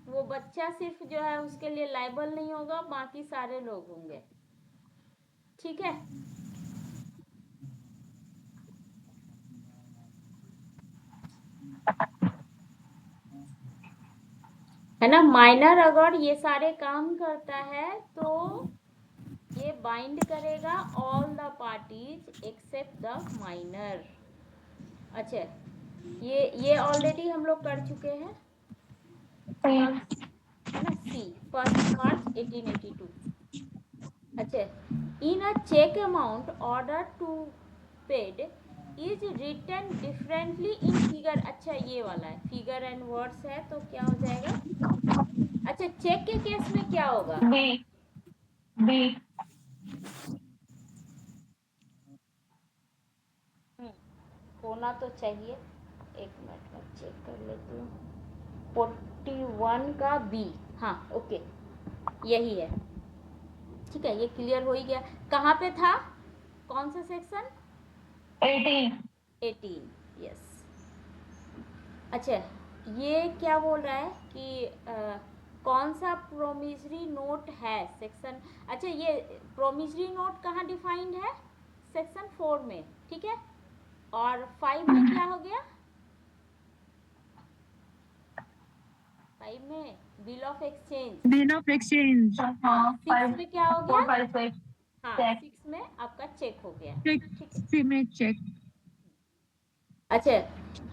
वो बच्चा सिर्फ जो है उसके लिए लायबल नहीं होगा, बाकी सारे लोग होंगे, ठीक है। है ना, माइनर अगर ये सारे काम करता है तो ये बाइंड करेगा all the parties except the minor. अच्छा, ये ऑलरेडी हम लोग कर चुके हैं, है ना, सी 1 मार्च 1882। अच्छा, in a cheque amount order to paid is written differently in figure. अच्छा, ये वाला है, फिगर एंड वर्ड्स है, तो क्या हो जाएगा? अच्छा, चेक के केस में क्या होगा? बी बी होना तो चाहिए, एक मिनट में चेक कर लेती हूँ। 41 का बी, हाँ ओके, यही है। ठीक है, ये क्लियर हो ही गया। कहाँ पे था, कौन सा सेक्शन? 18, यस। अच्छा, ये क्या बोल रहा है कि कौन सा प्रोमिसरी नोट है सेक्शन। अच्छा, ये प्रोमिसरी नोट कहाँ डिफाइंड है? सेक्शन 4 में, ठीक है। और 5 में क्या हो गया? 5 में bill of exchange. Bill of exchange. हाँ 6 में क्या हो गया? 4 5 6 हाँ, check. 6 में आपका चेक हो गया। चेक में चेक। अच्छा,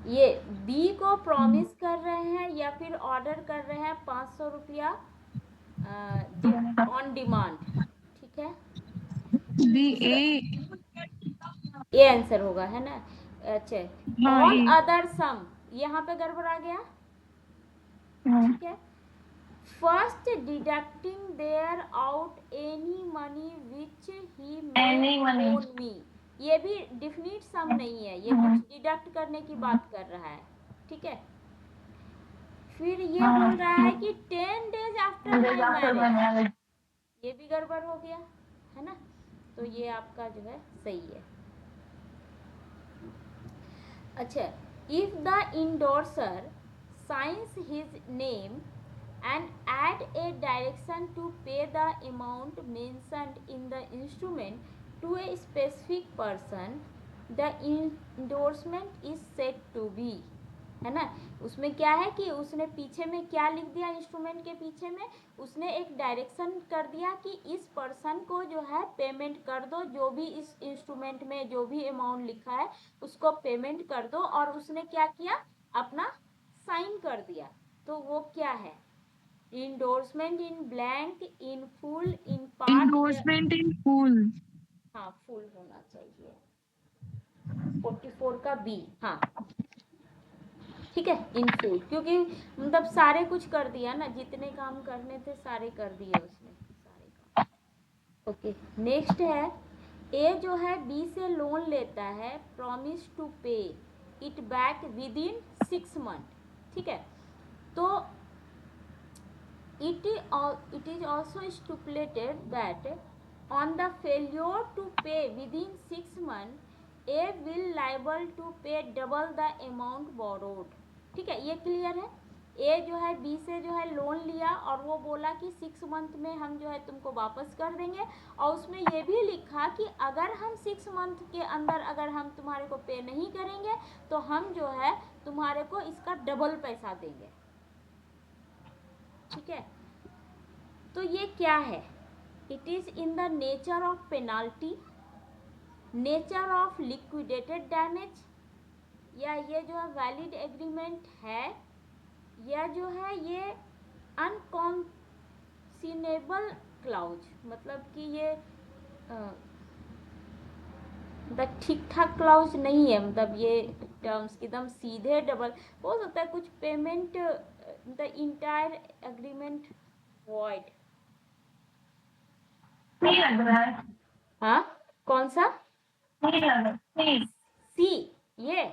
ये बी को प्रॉमिस कर रहे हैं या फिर ऑर्डर कर रहे हैं 500 रुपया ऑन डिमांड, ठीक है। बी ये आंसर होगा, है ना। अच्छा, हाँ, ऑल ए। अदर सम, यहाँ पे गड़बड़ आ गया, ठीक है। First deducting there out any money which he Any money. Own me, ये भी डिफिनिट सम नहीं है, ये कुछ डिडक्ट करने की बात कर रहा है, ठीक है। फिर ये बोल रहा है कि 10 days after Days after my my marriage, marriage. ये भी गड़बड़ हो गया, है ना। तो ये आपका जो है सही है। अच्छा, if the endorser signs his name and add a direction to pay the amount mentioned in the instrument to a specific person, the endorsement is said to be, है ना। उसमें क्या है कि उसने पीछे में क्या लिख दिया, इंस्ट्रूमेंट के पीछे में उसने एक डायरेक्शन कर दिया कि इस पर्सन को जो है पेमेंट कर दो, जो भी इस इंस्ट्रूमेंट में जो भी अमाउंट लिखा है उसको पेमेंट कर दो, और उसने क्या किया, अपना साइन कर दिया। तो वो क्या है? Endorsement in blank, in full, in part. Endorsement in full. हाँ, फुल होना चाहिए। 44 का बी, हाँ ठीक है, इन फुल, क्योंकि मतलब सारे कुछ कर दिया ना, जितने काम करने थे सारे कर दिए उसने, सारे काम। ओके, नेक्स्ट है, ए जो है बी से लोन लेता है, प्रॉमिस टू पे it back with in 6 months, ठीक है। तो it is also stipulated that on the failure to pay within 6 months, A will liable to pay double the amount borrowed, ठीक है, ये क्लियर है। ए जो है बी से जो है लोन लिया और वो बोला कि 6 month में हम जो है तुमको वापस कर देंगे, और उसमें ये भी लिखा कि अगर हम 6 month के अंदर अगर हम तुम्हारे को पे नहीं करेंगे तो हम जो है तुम्हारे को इसका डबल पैसा देंगे, ठीक है। तो ये क्या है? It is in the nature of penalty, nature of liquidated damage, या ये जो है वैलिड एग्रीमेंट है, या जो है ये अनकॉन्सिनेबल क्लाउज, मतलब कि ये ठीक ठाक क्लाउज नहीं है, मतलब ये टर्म्स एकदम सीधे डबल हो सकता है, कुछ payment the entire agreement void. नहीं लग रहा है। हाँ, कौन सा? नहीं लग रहा है। सी, ये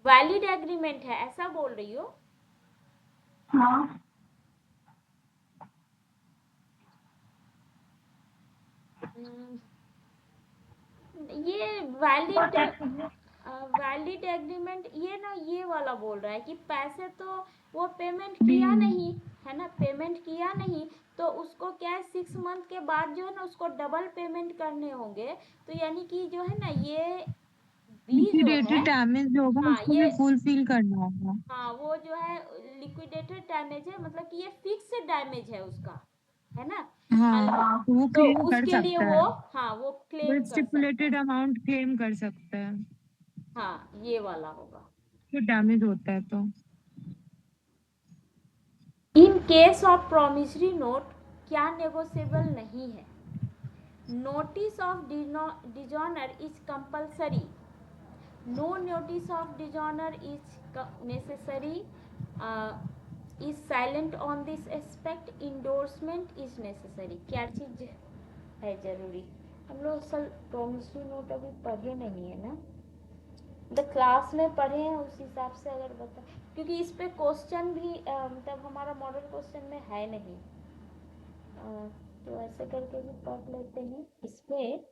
वैलिड एग्रीमेंट है ऐसा बोल रही हो? हाँ ये वैलिड एग्रीमेंट, ये ना ये वाला बोल रहा है कि पैसे तो वो पेमेंट किया नहीं है ना, पेमेंट किया नहीं, तो उसको क्या है 6 month के बाद जो है ना उसको डबल पेमेंट करने होंगे। तो यानी कि जो है ना ये लिक्विडेटेड डैमेज होगा, हाँ, उसको ये भी फुलफिल करना होगा। हाँ, वो जो है लिक्विडेटेड डैमेज है, मतलब कि ये फिक्स डैमेज है उसका, है ना। हाँ, वो तो क्लेम कर उसके लिए सकता वो है, हाँ वो क्लेम वो कर सकता स्टिपुलेटेड है। अमाउंट क्लेम कर सकता है, हाँ ये वाला होगा। तो डैमेज होता है तो। In case of promissory note क्या नेगोशिएबल नहीं है? Notice of dishonour is compulsory, no notice of dishonour is necessary, is silent on this aspect, endorsement is necessary. क्या चीज है जरूरी? हम लोग असल प्रोमिसरी नोट अभी पढ़े नहीं है ना, द क्लास में पढ़े हैं, उस हिसाब से अगर बता, क्योंकि इस पे क्वेश्चन भी मतलब हमारा मॉडल क्वेश्चन में है नहीं, तो ऐसे करके भी पढ़ लेते हैं। इसमें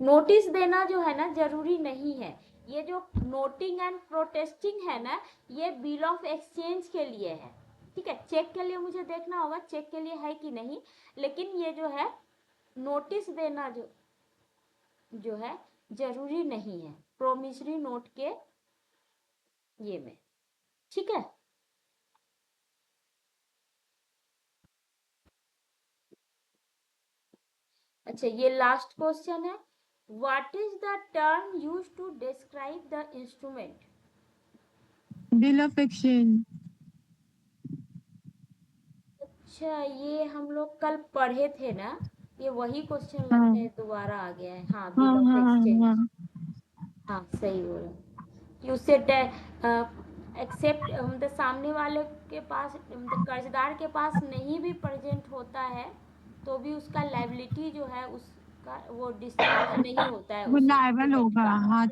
नोटिस देना जो है ना जरूरी नहीं है। ये जो नोटिंग एंड प्रोटेस्टिंग है ना, ये बिल ऑफ एक्सचेंज के लिए है, ठीक है। चेक के लिए मुझे देखना होगा चेक के लिए है कि नहीं, लेकिन ये जो है नोटिस देना जो है जरूरी नहीं है प्रोमिसरी नोट के ये में, ठीक है। अच्छा ये लास्ट क्वेश्चन है, what is the term used to describe the instrument? Bill of exchange. अच्छा ये हम लोग कल पढ़े थे ना, ये वही क्वेश्चन लगता हाँ है दोबारा आ गया है। हाँ हाँ बिल ऑफ हाँ एक्सचेंज, हाँ, हाँ सही बोला कि उससे एक्सेप्ट मतलब सामने वाले के पास मतलब कर्जदार के पास नहीं भी प्रेजेंट होता है तो भी उसका लायबिलिटी जो है उसका वो डिस्चार्ज नहीं होता है वो उस लायबल इंस्ट्रूमेंट होगा, का। हाँ।